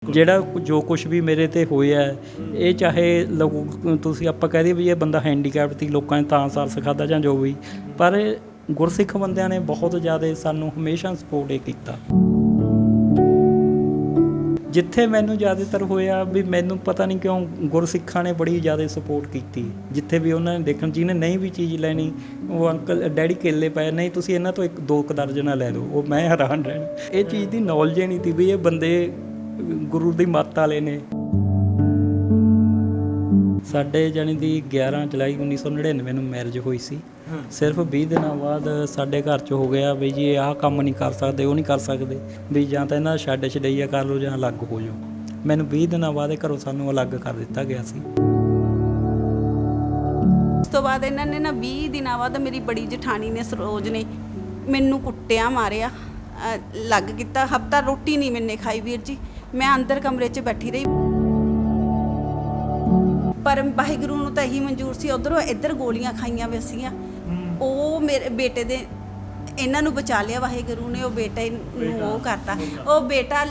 ਜਿਹੜਾ ਜੋ ਕੁਛ ਵੀ ਮੇਰੇ ਤੇ ਹੋਇਆ ਇਹ ਚਾਹੇ ਤੁਸੀਂ ਆਪਾਂ ਕਹਿ ਦਈਏ ਵੀ ਇਹ ਬੰਦਾ ਹੈਂਡੀਕੈਪ ਸੀ, ਲੋਕਾਂ ਨੇ ਤਾਂ ਸਾਰ ਸਿਖਾਦਾ ਜਾਂ ਜੋ ਵੀ, ਪਰ ਗੁਰਸਿੱਖ ਬੰਦਿਆਂ ਨੇ ਬਹੁਤ ਜ਼ਿਆਦਾ ਸਾਨੂੰ ਹਮੇਸ਼ਾ ਸਪੋਰਟ ਇਹ ਕੀਤਾ। ਜਿੱਥੇ ਮੈਨੂੰ ਜ਼ਿਆਦਾਤਰ ਹੋਇਆ ਵੀ ਮੈਨੂੰ ਪਤਾ ਨਹੀਂ ਕਿਉਂ ਗੁਰਸਿੱਖਾਂ ਨੇ ਬੜੀ ਜ਼ਿਆਦਾ ਸਪੋਰਟ ਕੀਤੀ। ਜਿੱਥੇ ਵੀ ਉਹਨਾਂ ਨੇ ਦੇਖਣ, ਜਿਹਨੇ ਨਹੀਂ ਵੀ ਚੀਜ਼ ਲੈਣੀ ਉਹ ਅੰਕਲ ਡੈਡੀ ਕੇਲੇ ਪਏ, ਨਹੀਂ ਤੁਸੀਂ ਇਹਨਾਂ ਤੋਂ 1-2 ਦਰਜਨਾਂ ਲੈ ਲਓ, ਉਹ ਮੈਂ ਹੈਰਾਨ ਰਹਿਣਾ। ਇਹ ਚੀਜ਼ ਦੀ ਨੌਲੇਜ ਹੀ ਨਹੀਂ ਸੀ ਵੀ ਇਹ ਬੰਦੇ ਗੁਰੂ ਦੀ ਮੱਤ ਵਾਲੇ ਨੇ। ਸਾਡੇ ਜਾਣੀ ਦੀ 11 ਜੁਲਾਈ 1999 ਨੂੰ ਮੈਰਿਜ ਹੋਈ ਸੀ। ਸਿਰਫ 20 ਦਿਨਾਂ ਬਾਅਦ ਸਾਡੇ ਘਰ 'ਚ ਹੋ ਗਿਆ ਵੀ ਜੀ ਆਹ ਕੰਮ ਨਹੀਂ ਕਰ ਸਕਦੇ, ਉਹ ਨਹੀਂ ਕਰ ਸਕਦੇ, ਵੀ ਜਾਂ ਤਾਂ ਇਹਨਾਂ ਛੱਡ ਛਡਈਆ ਕਰ ਲਓ ਜਾਂ ਅਲੱਗ ਹੋ ਜਾਓ। ਮੈਨੂੰ 20 ਦਿਨਾਂ ਬਾਅਦ ਘਰੋਂ ਸਾਨੂੰ ਅਲੱਗ ਕਰ ਦਿੱਤਾ ਗਿਆ ਸੀ। ਉਸ ਤੋਂ ਬਾਅਦ ਇਹਨਾਂ ਨੇ ਨਾ 20 ਦਿਨਾਂ ਬਾਅਦ ਮੇਰੀ ਬੜੀ ਜਠਾਣੀ ਨੇ, ਸਰੋਜ ਨੇ, ਮੈਨੂੰ ਕੁੱਟਿਆ, ਮਾਰਿਆ, ਲੱਗ ਕੀਤਾ। ਹਫ਼ਤਾ ਰੋਟੀ ਨਹੀਂ ਮੈਨੇ ਖਾਈ ਵੀਰ ਜੀ। ਮੈਂ ਅੰਦਰ ਕਮਰੇ 'ਚ ਬੈਠੀ ਰਹੀ, ਪਰ ਵਾਹਿਗੁਰੂ ਨੂੰ ਤਾਂ ਇਹੀ ਮਨਜ਼ੂਰ ਸੀ। ਉੱਧਰੋਂ ਇੱਧਰ ਗੋਲੀਆਂ ਖਾਈਆਂ ਵੀ ਸੀਆਂ। ਉਹ ਮੇਰੇ ਬੇਟੇ ਦੇ ਇਹਨਾਂ ਨੂੰ ਬਚਾ ਲਿਆ ਵਾਹਿਗੁਰੂ ਨੇ। ਉਹ ਬੇਟੇ ਨੂੰ ਉਹ ਕਰਤਾ, ਉਹ ਬੇਟਾ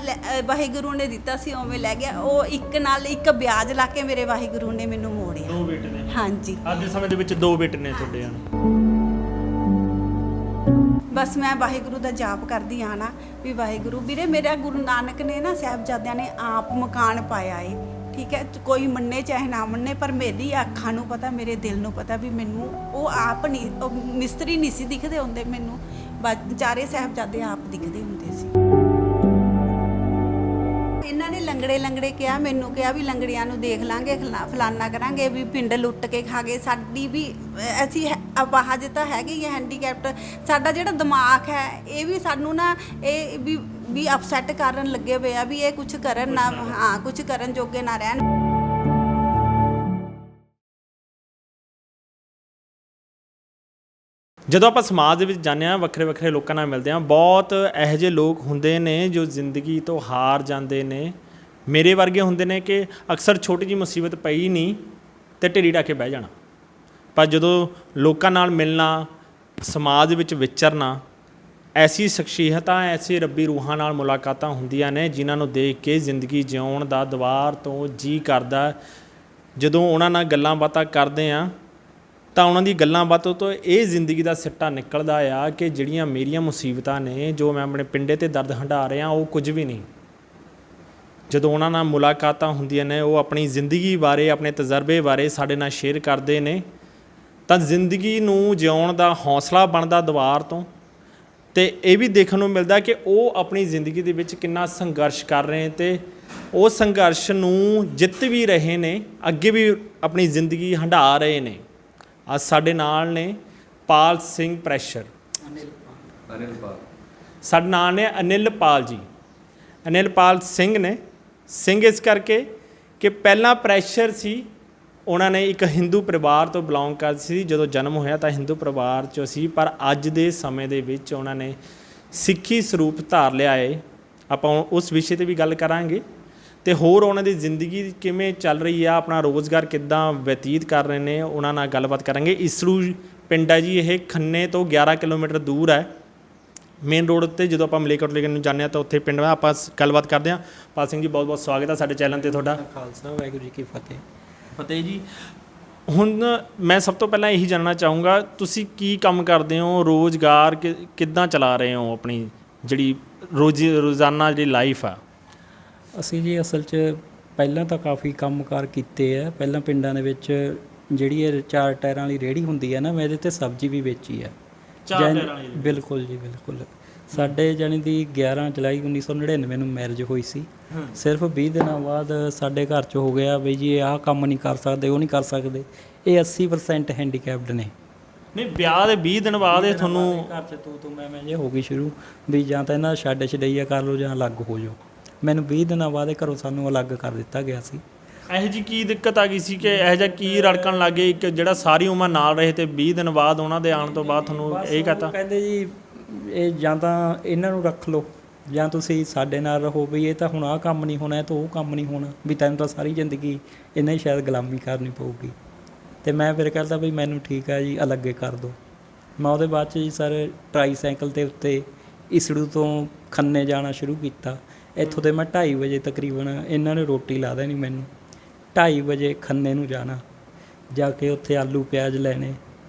ਵਾਹਿਗੁਰੂ ਨੇ ਦਿੱਤਾ ਸੀ, ਉਵੇਂ ਲੈ ਗਿਆ। ਉਹ ਇੱਕ ਨਾਲ ਇੱਕ ਵਿਆਜ ਲਾ ਕੇ ਮੇਰੇ ਵਾਹਿਗੁਰੂ ਨੇ ਮੈਨੂੰ ਮੋੜਿਆ। 2 ਬੇਟੇ ਨੇ? ਹਾਂਜੀ, ਅੱਜ ਦੇ ਸਮੇਂ ਦੇ ਵਿੱਚ 2 ਬੇਟੇ ਨੇ ਤੁਹਾਡੇ ਹਨ। ਬਸ ਮੈਂ ਵਾਹਿਗੁਰੂ ਦਾ ਜਾਪ ਕਰਦੀ ਆ ਨਾ ਵੀ ਵਾਹਿਗੁਰੂ ਵੀਰੇ, ਮੇਰਾ ਗੁਰੂ ਨਾਨਕ ਨੇ ਨਾ ਸਾਹਿਬਜ਼ਾਦਿਆਂ ਨੇ ਆਪ ਮਕਾਨ ਪਾਇਆ ਏ, ਠੀਕ ਹੈ, ਕੋਈ ਮੰਨੇ ਚਾਹੇ ਨਾ ਮੰਨੇ, ਪਰ ਮੇਰੀ ਅੱਖਾਂ ਨੂੰ ਪਤਾ, ਮੇਰੇ ਦਿਲ ਨੂੰ ਪਤਾ ਵੀ ਮੈਨੂੰ ਉਹ ਆਪ ਨਹੀਂ, ਉਹ ਮਿਸਤਰੀ ਨਹੀਂ ਸੀ ਦਿਖਦੇ ਹੁੰਦੇ, ਮੈਨੂੰ ਚਾਰੇ ਸਾਹਿਬਜ਼ਾਦੇ ਆਪ ਦਿਖਦੇ ਹੁੰਦੇ ਸੀ। ਇਹਨਾਂ ਨੇ ਲੰਗੜੇ ਕਿਹਾ, ਮੈਨੂੰ ਕਿਹਾ ਵੀ ਲੰਗੜਿਆਂ ਨੂੰ ਦੇਖ ਲਾਂਗੇ, ਫਲਾਨਾ ਕਰਾਂਗੇ, ਵੀ ਪਿੰਡ ਲੁੱਟ ਕੇ ਖਾ ਗਏ। ਸਾਡੀ ਵੀ ਅਸੀਂ ਅਪਾਹਜ ਤਾਂ ਹੈਗੇ ਹੀ ਹੈਂਡੀਕੈਪਟ। ਸਾਡਾ ਜਿਹੜਾ ਦਿਮਾਗ ਹੈ ਇਹ ਵੀ ਸਾਨੂੰ ਨਾ ਇਹ ਵੀ ਅਪਸੈਟ ਕਰਨ ਲੱਗੇ ਹੋਏ ਆ ਵੀ ਇਹ ਕੁਝ ਕਰਨ ਨਾ, ਹਾਂ, ਕੁਝ ਕਰਨ ਜੋਗੇ ਨਾ ਰਹਿਣ। ਜਦੋਂ ਆਪਾਂ ਸਮਾਜ ਦੇ ਵਿੱਚ ਜਾਂਦੇ ਹਾਂ, ਵੱਖਰੇ ਲੋਕਾਂ ਨਾਲ ਮਿਲਦੇ ਹਾਂ, ਬਹੁਤ ਇਹੋ ਜਿਹੇ ਲੋਕ ਹੁੰਦੇ ਨੇ ਜੋ ਜ਼ਿੰਦਗੀ ਤੋਂ ਹਾਰ ਜਾਂਦੇ ਨੇ। ਮੇਰੇ ਵਰਗੇ ਹੁੰਦੇ ਨੇ ਕਿ ਅਕਸਰ ਛੋਟੀ ਜਿਹੀ ਮੁਸੀਬਤ ਪਈ ਨਹੀਂ ਤੇ ਢੇਰੀ ਢਾਹ ਕੇ ਬਹਿ ਜਾਣਾ, ਪਰ ਜਦੋਂ ਲੋਕਾਂ ਨਾਲ ਮਿਲਣਾ, ਸਮਾਜ ਵਿੱਚ ਵਿਚਰਨਾ, ਐਸੀ ਸ਼ਖਸੀਅਤਾਂ, ਐਸੇ ਰੱਬੀ ਰੂਹਾਂ ਨਾਲ ਮੁਲਾਕਾਤਾਂ ਹੁੰਦੀਆਂ ਨੇ ਜਿਨ੍ਹਾਂ ਨੂੰ ਦੇਖ ਕੇ ਜ਼ਿੰਦਗੀ ਜਿਉਣ ਦਾ ਦੁਬਾਰ ਤੋਂ ਜੀਅ ਕਰਦਾ। ਜਦੋਂ ਉਹਨਾਂ ਨਾਲ ਗੱਲਾਂ ਬਾਤਾਂ ਕਰਦੇ ਹਾਂ ਤਾਂ ਉਹਨਾਂ ਦੀ ਗੱਲਾਂ ਬਾਤਾਂ ਤੋਂ ਇਹ ਜ਼ਿੰਦਗੀ ਦਾ ਸਿੱਟਾ ਨਿਕਲਦਾ ਆ ਕਿ ਜਿਹੜੀਆਂ ਮੇਰੀਆਂ ਮੁਸੀਬਤਾਂ ਨੇ, ਜੋ ਮੈਂ ਆਪਣੇ ਪਿੰਡੇ 'ਤੇ ਦਰਦ ਹੰਢਾ ਰਿਹਾ, ਉਹ ਕੁਝ ਵੀ ਨਹੀਂ। ਜਦੋਂ ਉਹਨਾਂ ਨਾਲ ਮੁਲਾਕਾਤਾਂ ਹੁੰਦੀਆਂ ਨੇ, ਉਹ ਆਪਣੀ ਜ਼ਿੰਦਗੀ ਬਾਰੇ, ਆਪਣੇ ਤਜਰਬੇ ਬਾਰੇ ਸਾਡੇ ਨਾਲ ਸ਼ੇਅਰ ਕਰਦੇ ਨੇ, ਤਾਂ ਜ਼ਿੰਦਗੀ ਨੂੰ ਜਿਉਣ ਦਾ ਹੌਸਲਾ ਬਣਦਾ ਦੁਬਾਰ ਤੋਂ। ਅਤੇ ਇਹ ਵੀ ਦੇਖਣ ਨੂੰ ਮਿਲਦਾ ਕਿ ਉਹ ਆਪਣੀ ਜ਼ਿੰਦਗੀ ਦੇ ਵਿੱਚ ਕਿੰਨਾ ਸੰਘਰਸ਼ ਕਰ ਰਹੇ ਅਤੇ ਉਹ ਸੰਘਰਸ਼ ਨੂੰ ਜਿੱਤ ਵੀ ਰਹੇ ਨੇ, ਅੱਗੇ ਵੀ ਆਪਣੀ ਜ਼ਿੰਦਗੀ ਹੰਢਾ ਰਹੇ ਨੇ। ਅੱਜ ਸਾਡੇ ਨਾਲ ਨੇ ਪਾਲ ਸਿੰਘ ਪ੍ਰੈਸ਼ਰ, ਸਾਡੇ ਨਾਲ ਨੇ ਅਨਿਲਪਾਲ ਜੀ। ਅਨਿਲਪਾਲ ਸਿੰਘ ਨੇ, ਸਿੰਘ ਇਸ ਕਰਕੇ ਕਿ ਪਹਿਲਾਂ ਪ੍ਰੈਸ਼ਰ ਸੀ। ਉਹਨਾਂ ਨੇ ਇੱਕ ਹਿੰਦੂ ਪਰਿਵਾਰ ਤੋਂ ਬਿਲੋਂਗ ਕਰਦੇ ਸੀ। ਜਦੋਂ ਜਨਮ ਹੋਇਆ ਤਾਂ ਹਿੰਦੂ ਪਰਿਵਾਰ 'ਚੋਂ ਸੀ, ਪਰ ਅੱਜ ਦੇ ਸਮੇਂ ਦੇ ਵਿੱਚ ਉਹਨਾਂ ਨੇ ਸਿੱਖੀ ਸਰੂਪ ਧਾਰ ਲਿਆ ਏ। ਆਪਾਂ ਉਸ ਵਿਸ਼ੇ 'ਤੇ ਵੀ ਗੱਲ ਕਰਾਂਗੇ ਅਤੇ ਹੋਰ ਉਹਨਾਂ ਦੀ ਜ਼ਿੰਦਗੀ ਕਿਵੇਂ ਚੱਲ ਰਹੀ ਆ, ਆਪਣਾ ਰੋਜ਼ਗਾਰ ਕਿੱਦਾਂ ਬਤੀਤ ਕਰ ਰਹੇ ਨੇ, ਉਹਨਾਂ ਨਾਲ ਗੱਲਬਾਤ ਕਰਾਂਗੇ। ਇਸਰੂ ਪਿੰਡ ਹੈ ਜੀ, ਇਹ ਖੰਨੇ ਤੋਂ 11 ਕਿਲੋਮੀਟਰ ਦੂਰ ਹੈ, ਮੇਨ ਰੋਡ ਉੱਤੇ। ਜਦੋਂ ਆਪਾਂ ਮਲੇਰਕੋਟਲੇ ਨੂੰ ਜਾਂਦੇ ਹਾਂ ਤਾਂ ਉੱਥੇ ਪਿੰਡ ਹੈ। ਆਪਾਂ ਗੱਲਬਾਤ ਕਰਦੇ ਹਾਂ। ਪਾਲ ਸਿੰਘ ਜੀ, ਬਹੁਤ ਬਹੁਤ ਸਵਾਗਤ ਹੈ ਸਾਡੇ ਚੈਨਲ 'ਤੇ ਤੁਹਾਡਾ। ਖਾਲਸਾ, ਵਾਹਿਗੁਰੂ ਜੀ ਕੀ ਫਤਿਹ। ਫਤਿਹ ਜੀ। ਹੁਣ ਮੈਂ ਸਭ ਤੋਂ ਪਹਿਲਾਂ ਇਹੀ ਜਾਣਨਾ ਚਾਹੂੰਗਾ, ਤੁਸੀਂ ਕੀ ਕੰਮ ਕਰਦੇ ਹੋ, ਰੋਜ਼ਗਾਰ ਕਿੱਦਾਂ ਚਲਾ ਰਹੇ ਹੋ, ਆਪਣੀ ਜਿਹੜੀ ਰੋਜ਼ਾਨਾ ਜਿਹੜੀ ਲਾਈਫ ਆ? ਅਸੀਂ ਜੀ ਅਸਲ 'ਚ ਪਹਿਲਾਂ ਤਾਂ ਕਾਫੀ ਕੰਮਕਾਰ ਕੀਤੇ ਆ। ਪਹਿਲਾਂ ਪਿੰਡਾਂ ਦੇ ਵਿੱਚ ਜਿਹੜੀ ਇਹ 4 ਟਾਇਰਾਂ ਵਾਲੀ ਰੇਹੜੀ ਹੁੰਦੀ ਹੈ ਨਾ, ਮੈਂ ਇਹਦੇ 'ਤੇ ਸਬਜ਼ੀ ਵੀ ਵੇਚੀ ਆ। 4 ਟਾਇਰਾਂ ਵਾਲੀ? ਬਿਲਕੁਲ ਜੀ, ਬਿਲਕੁਲ। ਸਾਡੇ ਜਾਣੀ ਦੀ 11 ਜੁਲਾਈ 1999 ਨੂੰ ਮੈਰਿਜ ਹੋਈ ਸੀ। ਸਿਰਫ 20 ਦਿਨਾਂ ਬਾਅਦ ਸਾਡੇ ਘਰ 'ਚ ਹੋ ਗਿਆ ਵੀ ਜੀ ਆਹ ਕੰਮ ਨਹੀਂ ਕਰ ਸਕਦੇ, ਉਹ ਨਹੀਂ ਕਰ ਸਕਦੇ। ਇਹ 80% ਹੈਂਡੀਕੈਪਡ ਨੇ। ਨਹੀਂ, ਵਿਆਹ ਦੇ 20 ਦਿਨ ਬਾਅਦ ਇਹ ਤੁਹਾਨੂੰ ਘਰ 'ਚ ਤੂੰ ਮੈਂ ਜੇ ਹੋ ਗਈ ਸ਼ੁਰੂ, ਵੀ ਜਾਂ ਤਾਂ ਇਹਨਾਂ ਛੱਡ ਛਡਈਆ ਕਰ ਲਓ ਜਾਂ ਅਲੱਗ ਹੋ ਜਾਓ। ਮੈਨੂੰ 20 ਦਿਨਾਂ ਬਾਅਦ ਘਰੋਂ ਸਾਨੂੰ ਅਲੱਗ ਕਰ ਦਿੱਤਾ ਗਿਆ ਸੀ। ਇਹੋ ਜਿਹੀ ਕੀ ਦਿੱਕਤ ਆ ਗਈ ਸੀ ਕਿ ਇਹੋ ਜਿਹਾ ਕੀ ਰੜਕਣ ਲੱਗ ਗਏ ਕਿ ਜਿਹੜਾ ਸਾਰੀ ਉਮਰ ਨਾਲ ਰਹੇ ਅਤੇ 20 ਦਿਨ ਬਾਅਦ ਉਹਨਾਂ ਦੇ ਆਉਣ ਤੋਂ ਬਾਅਦ ਤੁਹਾਨੂੰ ਇਹ ਕਹਤਾ? ਕਹਿੰਦੇ ਜੀ ਇਹ ਜਾਂ ਤਾਂ ਇਹਨਾਂ ਨੂੰ ਰੱਖ ਲਓ ਜਾਂ ਤੁਸੀਂ ਸਾਡੇ ਨਾਲ ਰਹੋ, ਵੀ ਇਹ ਤਾਂ ਹੁਣ ਆਹ ਕੰਮ ਨਹੀਂ ਹੋਣਾ, ਇਹ ਤਾਂ ਉਹ ਕੰਮ ਨਹੀਂ ਹੋਣਾ, ਵੀ ਤੈਨੂੰ ਤਾਂ ਸਾਰੀ ਜ਼ਿੰਦਗੀ ਇਹਨਾਂ ਹੀ ਸ਼ਾਇਦ ਗੁਲਾਮੀ ਕਰਨੀ ਪਊਗੀ। ਅਤੇ ਮੈਂ ਫਿਰ ਕਹਿੰਦਾ ਵੀ ਮੈਨੂੰ ਠੀਕ ਹੈ ਜੀ, ਅਲੱਗੇ ਕਰ ਦਿਓ। ਮੈਂ ਉਹਦੇ ਬਾਅਦ 'ਚ ਜੀ ਸਰ ਟਰਾਈਸਾਈਕਲ ਦੇ ਉੱਤੇ ਇਸੜੂ ਤੋਂ ਖੰਨੇ ਜਾਣਾ ਸ਼ੁਰੂ ਕੀਤਾ। ਇੱਥੋਂ ਦੇ ਮੈਂ 2:30 ਵਜੇ ਤਕਰੀਬਨ ਇਹਨਾਂ ਨੇ ਰੋਟੀ ਲਾ ਦੇਣੀ ਮੈਨੂੰ। 2:30 ਵਜੇ ਖੰਨੇ ਨੂੰ ਜਾਣਾ, ਜਾ ਕੇ ਉੱਥੇ ਆਲੂ ਪਿਆਜ਼ ਲੈਣੇ,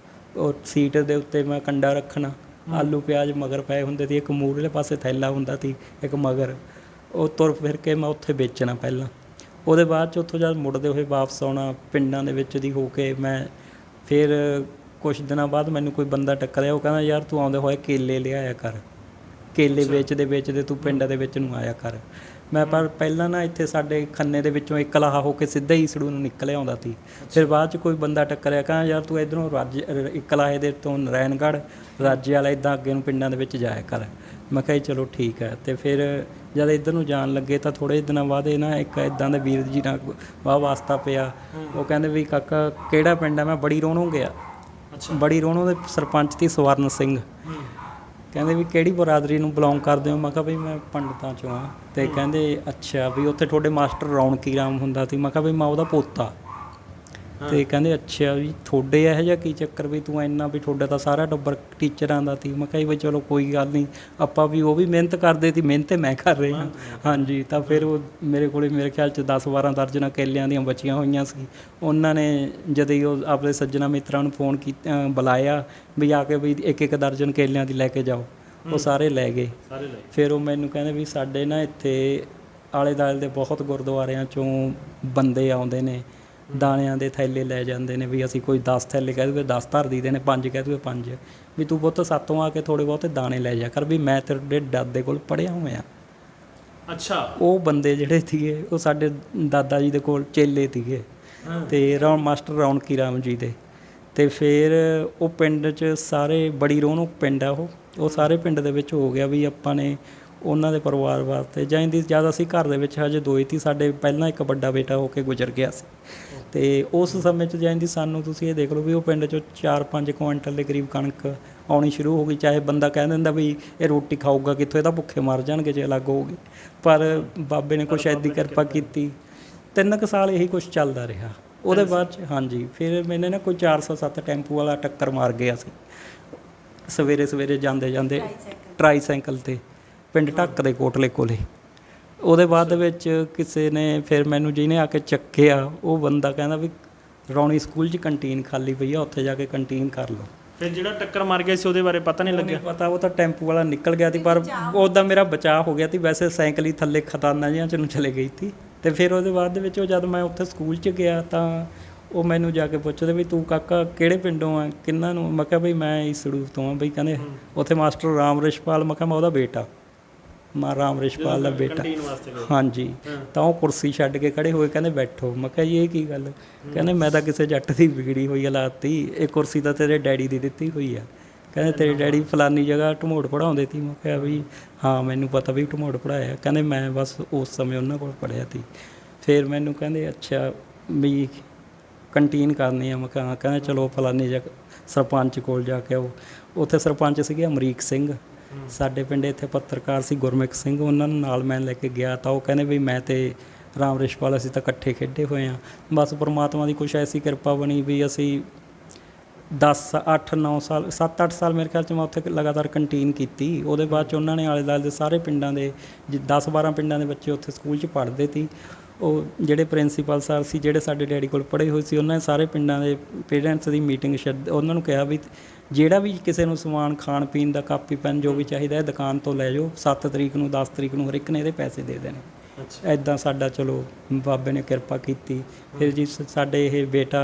ਉਹ ਸੀਟ ਦੇ ਉੱਤੇ ਮੈਂ ਕੰਡਾ ਰੱਖਣਾ, ਆਲੂ ਪਿਆਜ਼ ਮਗਰ ਪਏ ਹੁੰਦੇ ਸੀ, ਇੱਕ ਮੂਹਰਲੇ ਪਾਸੇ ਥੈਲਾ ਹੁੰਦਾ ਸੀ, ਇੱਕ ਮਗਰ, ਉਹ ਤੁਰ ਫਿਰ ਕੇ ਮੈਂ ਉੱਥੇ ਵੇਚਣਾ ਪਹਿਲਾਂ। ਉਹਦੇ ਬਾਅਦ 'ਚ ਉੱਥੋਂ ਜਦ ਮੁੜਦੇ ਹੋਏ ਵਾਪਸ ਆਉਣਾ ਪਿੰਡਾਂ ਦੇ ਵਿੱਚ ਦੀ ਹੋ ਕੇ, ਮੈਂ ਫਿਰ ਕੁਛ ਦਿਨਾਂ ਬਾਅਦ ਮੈਨੂੰ ਕੋਈ ਬੰਦਾ ਟੱਕਰਿਆ, ਉਹ ਕਹਿੰਦਾ ਯਾਰ ਤੂੰ ਆਉਂਦੇ ਹੋਏ ਕੇਲੇ ਲਿਆਇਆ ਕਰ, ਕੇਲੇ ਵੇਚਦੇ ਤੂੰ ਪਿੰਡਾਂ ਦੇ ਵਿੱਚ ਨੂੰ ਆਇਆ ਕਰ। ਮੈਂ ਪਰ ਪਹਿਲਾਂ ਨਾ ਇੱਥੇ ਸਾਡੇ ਖੰਨੇ ਦੇ ਵਿੱਚੋਂ ਇੱਕ ਲਾਹਾ ਹੋ ਕੇ ਸਿੱਧਾ ਹੀ ਈਸੜੂ ਨੂੰ ਨਿਕਲ ਆਉਂਦਾ ਸੀ। ਫਿਰ ਬਾਅਦ 'ਚ ਕੋਈ ਬੰਦਾ ਟੱਕਰਿਆ, ਕਹਿੰਦਾ ਯਾਰ ਤੂੰ ਇੱਧਰੋਂ ਇੱਕ ਲਾਹੇ ਦੇ ਤੋਂ ਨਰੈਣਗੜ੍ਹ ਰਾਜੇ ਵਾਲਾ ਇੱਦਾਂ ਅੱਗੇ ਨੂੰ ਪਿੰਡਾਂ ਦੇ ਵਿੱਚ ਜਾਇਆ ਕਰ। ਮੈਂ ਕਿਹਾ ਚਲੋ ਠੀਕ ਹੈ। ਅਤੇ ਫਿਰ ਜਦ ਇੱਧਰ ਨੂੰ ਜਾਣ ਲੱਗੇ ਤਾਂ ਥੋੜ੍ਹੇ ਦਿਨਾਂ ਬਾਅਦ ਇਹ ਨਾ ਇੱਕ ਇੱਦਾਂ ਦੇ ਵੀਰ ਜੀ ਨਾਲ ਵਾਹ ਵਾਸਤਾ ਪਿਆ। ਉਹ ਕਹਿੰਦੇ ਵੀ ਕਾਕਾ ਕਿਹੜਾ ਪਿੰਡ ਹੈ? ਮੈਂ ਬੜੀ ਰੋਣੋਂ ਗਿਆ। ਬੜੀ ਰੋਣੋਂ ਦੇ ਸਰਪੰਚ ਸੀ ਸਵਰਨ ਸਿੰਘ। ਕਹਿੰਦੇ ਵੀ ਕਿਹੜੀ ਬਰਾਦਰੀ ਨੂੰ ਬਿਲੋਂਗ ਕਰਦੇ ਹੋ? ਮੈਂ ਕਿਹਾ ਵੀ ਮੈਂ ਪੰਡਤਾਂ 'ਚੋਂ ਹਾਂ। ਅਤੇ ਕਹਿੰਦੇ ਅੱਛਾ ਵੀ ਉੱਥੇ ਤੁਹਾਡੇ ਮਾਸਟਰ ਰੌਣਕੀ ਰਾਮ ਹੁੰਦਾ ਸੀ? ਮੈਂ ਕਿਹਾ ਵੀ ਮੈਂ ਉਹਦਾ ਪੋਤਾ। ਅਤੇ ਕਹਿੰਦੇ ਅੱਛਾ ਵੀ ਤੁਹਾਡੇ ਇਹੋ ਜਿਹਾ ਕੀ ਚੱਕਰ ਵੀ ਤੂੰ ਇੰਨਾ ਵੀ ਤੁਹਾਡਾ ਤਾਂ ਸਾਰਾ ਟੱਬਰ ਟੀਚਰਾਂ ਦਾ ਸੀ? ਮੈਂ ਕਿਹਾ ਵੀ ਚਲੋ ਕੋਈ ਗੱਲ ਨਹੀਂ, ਆਪਾਂ ਵੀ ਉਹ ਵੀ ਮਿਹਨਤ ਕਰਦੇ ਸੀ, ਮਿਹਨਤ ਮੈਂ ਕਰ ਰਿਹਾ। ਹਾਂਜੀ। ਤਾਂ ਫਿਰ ਉਹ ਮੇਰੇ ਕੋਲ ਮੇਰੇ ਖਿਆਲ 'ਚ 10-12 ਦਰਜਨਾਂ ਕੇਲਿਆਂ ਦੀਆਂ ਬਚੀਆਂ ਹੋਈਆਂ ਸੀ। ਉਹਨਾਂ ਨੇ ਜਦੋਂ ਹੀ ਉਹ ਆਪਣੇ ਸੱਜਣਾ ਮਿੱਤਰਾਂ ਨੂੰ ਫੋਨ ਕੀਤਾ, ਬੁਲਾਇਆ ਵੀ ਆ ਕੇ ਵੀ ਇੱਕ ਦਰਜਨ ਕੇਲਿਆਂ ਦੀ ਲੈ ਕੇ ਜਾਓ। ਉਹ ਸਾਰੇ ਲੈ ਗਏ। ਫਿਰ ਉਹ ਮੈਨੂੰ ਕਹਿੰਦੇ ਵੀ ਸਾਡੇ ਨਾ ਇੱਥੇ ਆਲੇ ਦੁਆਲੇ ਦੇ ਬਹੁਤ ਗੁਰਦੁਆਰਿਆਂ 'ਚੋਂ ਬੰਦੇ ਆਉਂਦੇ ਨੇ, ਦਾਣਿਆਂ ਦੇ ਥੈਲੇ ਲੈ ਜਾਂਦੇ ਨੇ, ਵੀ ਅਸੀਂ ਕੋਈ 10 ਥੈਲੇ ਕਹਿ ਦੂਗੇ 10 ਧਰ ਦਈਦੇ ਨੇ, 5 ਕਹਿ ਦੂਗੇ 5, ਵੀ ਤੂੰ ਪੁੱਤ ਸਾਤੋਂ ਆ ਕੇ ਥੋੜ੍ਹੇ ਬਹੁਤੇ ਦਾਣੇ ਲੈ ਜਾ ਕਰ, ਵੀ ਮੈਂ ਤੇਰੇ ਦਾਦੇ ਕੋਲ ਪੜ੍ਹਿਆ ਹੋਇਆ। ਅੱਛਾ। ਉਹ ਬੰਦੇ ਜਿਹੜੇ ਸੀਗੇ ਉਹ ਸਾਡੇ ਦਾਦਾ ਜੀ ਦੇ ਕੋਲ ਚੇਲੇ ਸੀਗੇ, ਅਤੇ ਮਾਸਟਰ ਰੌਣਕੀ ਰਾਮ ਜੀ ਦੇ। ਅਤੇ ਫਿਰ ਉਹ ਪਿੰਡ 'ਚ ਸਾਰੇ ਬੜੀ ਰੌਣਕ ਪਿੰਡ ਆ ਉਹ ਸਾਰੇ ਪਿੰਡ ਦੇ ਵਿੱਚ ਹੋ ਗਿਆ ਵੀ ਆਪਾਂ ਨੇ ਉਹਨਾਂ ਦੇ ਪਰਿਵਾਰ ਵਾਸਤੇ ਜਾਂਦੀ। ਜਦ ਅਸੀਂ ਘਰ ਦੇ ਵਿੱਚ ਹਜੇ 2 ਹੀ ਸੀ, ਸਾਡੇ ਪਹਿਲਾਂ ਇੱਕ ਵੱਡਾ ਬੇਟਾ ਹੋ ਕੇ ਗੁਜ਼ਰ ਗਿਆ ਸੀ। ਅਤੇ ਉਸ ਸਮੇਂ 'ਚ ਜਾਂਦੀ ਸਾਨੂੰ ਤੁਸੀਂ ਇਹ ਦੇਖ ਲਓ ਵੀ ਉਹ ਪਿੰਡ 'ਚੋਂ 4-5 ਕੁਇੰਟਲ ਦੇ ਕਰੀਬ ਕਣਕ ਆਉਣੀ ਸ਼ੁਰੂ ਹੋ ਗਈ। ਚਾਹੇ ਬੰਦਾ ਕਹਿ ਦਿੰਦਾ ਵੀ ਇਹ ਰੋਟੀ ਖਾਊਗਾ ਕਿੱਥੋਂ, ਇਹ ਤਾਂ ਭੁੱਖੇ ਮਰ ਜਾਣਗੇ ਜੇ ਅਲੱਗ ਹੋ ਗਏ, ਪਰ ਬਾਬੇ ਨੇ ਕੁਛ ਐਦੀ ਕਿਰਪਾ ਕੀਤੀ। 3 ਕੁ ਸਾਲ ਇਹੀ ਕੁਛ ਚੱਲਦਾ ਰਿਹਾ। ਉਹਦੇ ਬਾਅਦ 'ਚ ਹਾਂਜੀ ਫਿਰ ਮੈਨੇ ਨਾ ਕੋਈ 407 ਟੈਂਪੂ ਵਾਲਾ ਟੱਕਰ ਮਾਰ ਗਿਆ ਸੀ ਸਵੇਰੇ ਜਾਂਦੇ ਟਰਾਈਸਾਈਕਲ 'ਤੇ ਪਿੰਡ ਢੱਕ ਦੇ ਕੋਟਲੇ ਕੋਲੇ। ਉਹਦੇ ਬਾਅਦ ਵਿੱਚ ਕਿਸੇ ਨੇ ਫਿਰ ਮੈਨੂੰ ਜਿਹਨੇ ਆ ਕੇ ਚੱਕਿਆ, ਉਹ ਬੰਦਾ ਕਹਿੰਦਾ ਵੀ ਰੌਣੀ ਸਕੂਲ 'ਚ ਕੰਟੀਨ ਖਾਲੀ ਪਈ ਆ, ਉੱਥੇ ਜਾ ਕੇ ਕੰਟੀਨ ਕਰ ਲਓ। ਫਿਰ ਜਿਹੜਾ ਟੱਕਰ ਮਾਰ ਗਿਆ ਸੀ ਉਹਦੇ ਬਾਰੇ ਪਤਾ ਨਹੀਂ ਲੱਗਿਆ? ਪਤਾ, ਉਹ ਤਾਂ ਟੈਂਪੂ ਵਾਲਾ ਨਿਕਲ ਗਿਆ ਸੀ, ਪਰ ਉੱਦਾਂ ਮੇਰਾ ਬਚਾਅ ਹੋ ਗਿਆ ਸੀ। ਵੈਸੇ ਸਾਈਕਲ ਹੀ ਥੱਲੇ ਖਤਾਨਾਂ ਜਿਹੀਆਂ 'ਚ ਨੂੰ ਚਲੇ ਗਈ ਸੀ। ਅਤੇ ਫਿਰ ਉਹਦੇ ਬਾਅਦ ਦੇ ਵਿੱਚ ਉਹ ਜਦ ਮੈਂ ਉੱਥੇ ਸਕੂਲ 'ਚ ਗਿਆ ਤਾਂ ਉਹ ਮੈਨੂੰ ਜਾ ਕੇ ਪੁੱਛਦੇ ਵੀ ਤੂੰ ਕਾਕਾ ਕਿਹੜੇ ਪਿੰਡੋਂ ਆ, ਕਿੰਨਾਂ ਨੂੰ? ਮੈਂ ਕਿਹਾ ਬਈ ਮੈਂ ਈਸੜੂ ਤੋਂ ਆ ਬਈ। ਕਹਿੰਦੇ ਉੱਥੇ ਮਾਸਟਰ ਰਾਮ ਰਿਸ਼ਪਾਲ। ਮੈਂ ਕਿਹਾ ਮੈਂ ਉਹਦਾ ਬੇਟਾ, ਮੈਂ ਰਾਮ ਰਿਸ਼ਪਾਲ ਦਾ ਬੇਟਾ। ਹਾਂਜੀ। ਤਾਂ ਉਹ ਕੁਰਸੀ ਛੱਡ ਕੇ ਖੜੇ ਹੋਏ, ਕਹਿੰਦੇ ਬੈਠੋ। ਮੈਂ ਕਿਹਾ ਜੀ ਇਹ ਕੀ ਗੱਲ? ਕਹਿੰਦੇ ਮੈਂ ਤਾਂ ਕਿਸੇ ਜੱਟ ਦੀ ਵਿਗੜੀ ਹੋਈ ਹਾਲਾਤ ਸੀ, ਇਹ ਕੁਰਸੀ ਤਾਂ ਤੇਰੇ ਡੈਡੀ ਦੀ ਦਿੱਤੀ ਹੋਈ ਆ। ਕਹਿੰਦੇ ਤੇਰੇ ਡੈਡੀ ਫਲਾਨੀ ਜਗ੍ਹਾ ਢਮੋੜ ਪੜ੍ਹਾਉਂਦੇ ਸੀ? ਮੈਂ ਕਿਹਾ ਵੀ ਹਾਂ ਮੈਨੂੰ ਪਤਾ ਵੀ ਢਮੋੜ ਪੜ੍ਹਾਇਆ। ਕਹਿੰਦੇ ਮੈਂ ਬਸ ਉਸ ਸਮੇਂ ਉਹਨਾਂ ਕੋਲ ਪੜ੍ਹਿਆ ਸੀ। ਫਿਰ ਮੈਨੂੰ ਕਹਿੰਦੇ ਅੱਛਾ ਵੀ ਕੰਟੀਨ ਕਰਨੀ ਆ? ਮੈਂ ਕਿਹਾ ਕਹਿੰਦੇ ਚਲੋ ਫਲਾਨੀ ਜਗ੍ਹਾ ਸਰਪੰਚ ਕੋਲ ਜਾ ਕੇ ਆਓ। ਉੱਥੇ ਸਰਪੰਚ ਸੀਗੇ ਅਮਰੀਕ ਸਿੰਘ। ਸਾਡੇ ਪਿੰਡ ਇੱਥੇ ਪੱਤਰਕਾਰ ਸੀ ਗੁਰਮੁਖ ਸਿੰਘ, ਉਹਨਾਂ ਨੂੰ ਨਾਲ ਮੈਂ ਲੈ ਕੇ ਗਿਆ। ਤਾਂ ਉਹ ਕਹਿੰਦੇ ਵੀ ਮੈਂ ਤੇ ਰਾਮ ਰਿਸ਼ਪਾਲ ਅਸੀਂ ਤਾਂ ਇਕੱਠੇ ਖੇਡੇ ਹੋਏ ਹਾਂ। ਬਸ ਪਰਮਾਤਮਾ ਦੀ ਕੁਛ ਐਸੀ ਕਿਰਪਾ ਬਣੀ ਵੀ ਅਸੀਂ 8-9 ਸਾਲ 7-8 ਸਾਲ ਮੇਰੇ ਖਿਆਲ 'ਚ ਮੈਂ ਉੱਥੇ ਲਗਾਤਾਰ ਕੰਟੀਨ ਕੀਤੀ। ਉਹਦੇ ਬਾਅਦ 'ਚ ਉਹਨਾਂ ਨੇ ਆਲੇ ਦੁਆਲੇ ਦੇ ਸਾਰੇ ਪਿੰਡਾਂ ਦੇ 10-12 ਪਿੰਡਾਂ ਦੇ ਬੱਚੇ ਉੱਥੇ ਸਕੂਲ 'ਚ ਪੜ੍ਹਦੇ ਸੀ। ਉਹ ਜਿਹੜੇ ਪ੍ਰਿੰਸੀਪਲ ਸਰ ਸੀ ਜਿਹੜੇ ਸਾਡੇ ਡੈਡੀ ਕੋਲ ਪੜ੍ਹੇ ਹੋਏ ਸੀ, ਉਹਨਾਂ ਨੇ ਸਾਰੇ ਪਿੰਡਾਂ ਦੇ ਪੇਰੈਂਟਸ ਦੀ ਮੀਟਿੰਗ ਉਹਨਾਂ ਨੂੰ ਕਿਹਾ ਵੀ ਜਿਹੜਾ ਵੀ ਕਿਸੇ ਨੂੰ ਸਮਾਨ ਖਾਣ ਪੀਣ ਦਾ ਕਾਪੀ ਪੈਨ ਜੋ ਵੀ ਚਾਹੀਦਾ ਹੈ ਦੁਕਾਨ ਤੋਂ ਲੈ ਜਾਓ। 7 ਤਰੀਕ ਨੂੰ 10 ਤਰੀਕ ਨੂੰ ਹਰ ਇੱਕ ਨੇ ਇਹਦੇ ਪੈਸੇ ਦੇ ਦੇਣੇ। ਇੱਦਾਂ ਸਾਡਾ ਚਲੋ ਬਾਬੇ ਨੇ ਕਿਰਪਾ ਕੀਤੀ। ਫਿਰ ਜੀ ਸਾਡੇ ਇਹ ਬੇਟਾ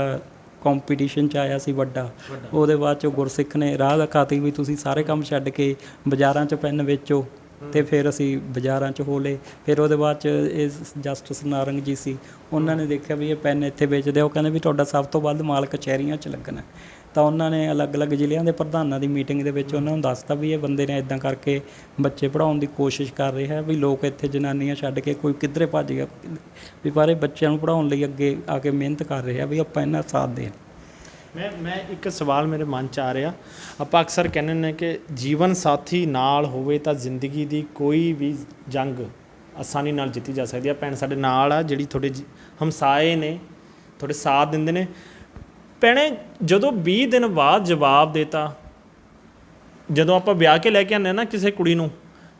ਕੰਪੀਟੀਸ਼ਨ 'ਚ ਆਇਆ ਸੀ ਵੱਡਾ। ਉਹਦੇ ਬਾਅਦ 'ਚ ਗੁਰਸਿੱਖ ਨੇ ਰਾਹ ਦਿਖਾਤੀ ਵੀ ਤੁਸੀਂ ਸਾਰੇ ਕੰਮ ਛੱਡ ਕੇ ਬਾਜ਼ਾਰਾਂ 'ਚ ਪੈਨ ਵੇਚੋ। ਅਤੇ ਫਿਰ ਅਸੀਂ ਬਾਜ਼ਾਰਾਂ 'ਚ ਹੋ ਲਏ। ਫਿਰ ਉਹਦੇ ਬਾਅਦ 'ਚ ਇਹ ਜਸਟਿਸ ਨਾਰੰਗ ਜੀ ਸੀ, ਉਹਨਾਂ ਨੇ ਦੇਖਿਆ ਵੀ ਇਹ ਪੈਨ ਇੱਥੇ ਵੇਚਦੇ। ਉਹ ਕਹਿੰਦੇ ਵੀ ਤੁਹਾਡਾ ਸਭ ਤੋਂ ਵੱਧ ਮਾਲ ਕਚਹਿਰੀਆਂ 'ਚ ਲੱਗਣਾ। ਤਾਂ ਉਹਨਾਂ ਨੇ ਅਲੱਗ-ਅਲੱਗ ਜ਼ਿਲ੍ਹਿਆਂ ਦੇ ਪ੍ਰਧਾਨਾਂ ਦੀ ਮੀਟਿੰਗ ਦੇ ਵਿੱਚ ਉਹਨਾਂ ਨੂੰ ਦੱਸਤਾ ਵੀ ਇਹ ਬੰਦੇ ਨੇ ਇੱਦਾਂ ਕਰਕੇ ਬੱਚੇ ਪੜ੍ਹਾਉਣ ਦੀ ਕੋਸ਼ਿਸ਼ ਕਰ ਰਿਹਾ ਵੀ ਲੋਕ ਇੱਥੇ ਜਨਾਨੀਆਂ ਛੱਡ ਕੇ ਕੋਈ ਕਿੱਧਰੇ ਭੱਜ ਗਿਆ ਵੀ, ਪਰ ਇਹ ਬੱਚਿਆਂ ਨੂੰ ਪੜ੍ਹਾਉਣ ਲਈ ਅੱਗੇ ਆ ਕੇ ਮਿਹਨਤ ਕਰ ਰਿਹਾ ਵੀ ਆਪਾਂ ਇਹਨਾਂ ਸਾਥ ਦੇਣ। ਮੈਂ ਇੱਕ ਸਵਾਲ ਮੇਰੇ ਮਨ 'ਚ ਆ ਰਿਹਾ। ਆਪਾਂ ਅਕਸਰ ਕਹਿੰਦੇ ਨੇ ਕਿ ਜੀਵਨ ਸਾਥੀ ਨਾਲ ਹੋਵੇ ਤਾਂ ਜ਼ਿੰਦਗੀ ਦੀ ਕੋਈ ਵੀ ਜੰਗ ਆਸਾਨੀ ਨਾਲ ਜਿੱਤੀ ਜਾ ਸਕਦੀ ਆ। ਭੈਣ ਸਾਡੇ ਨਾਲ ਆ ਜਿਹੜੀ ਤੁਹਾਡੇ ਹਮਸਾਏ ਨੇ, ਤੁਹਾਡੇ ਸਾਥ ਦਿੰਦੇ ਨੇ। ਭੈਣੇ ਜਦੋਂ 20 ਦਿਨ ਬਾਅਦ ਜਵਾਬ ਦੇਤਾ, ਜਦੋਂ ਆਪਾਂ ਵਿਆਹ ਕੇ ਲੈ ਕੇ ਆਉਂਦੇ ਨਾ ਕਿਸੇ ਕੁੜੀ ਨੂੰ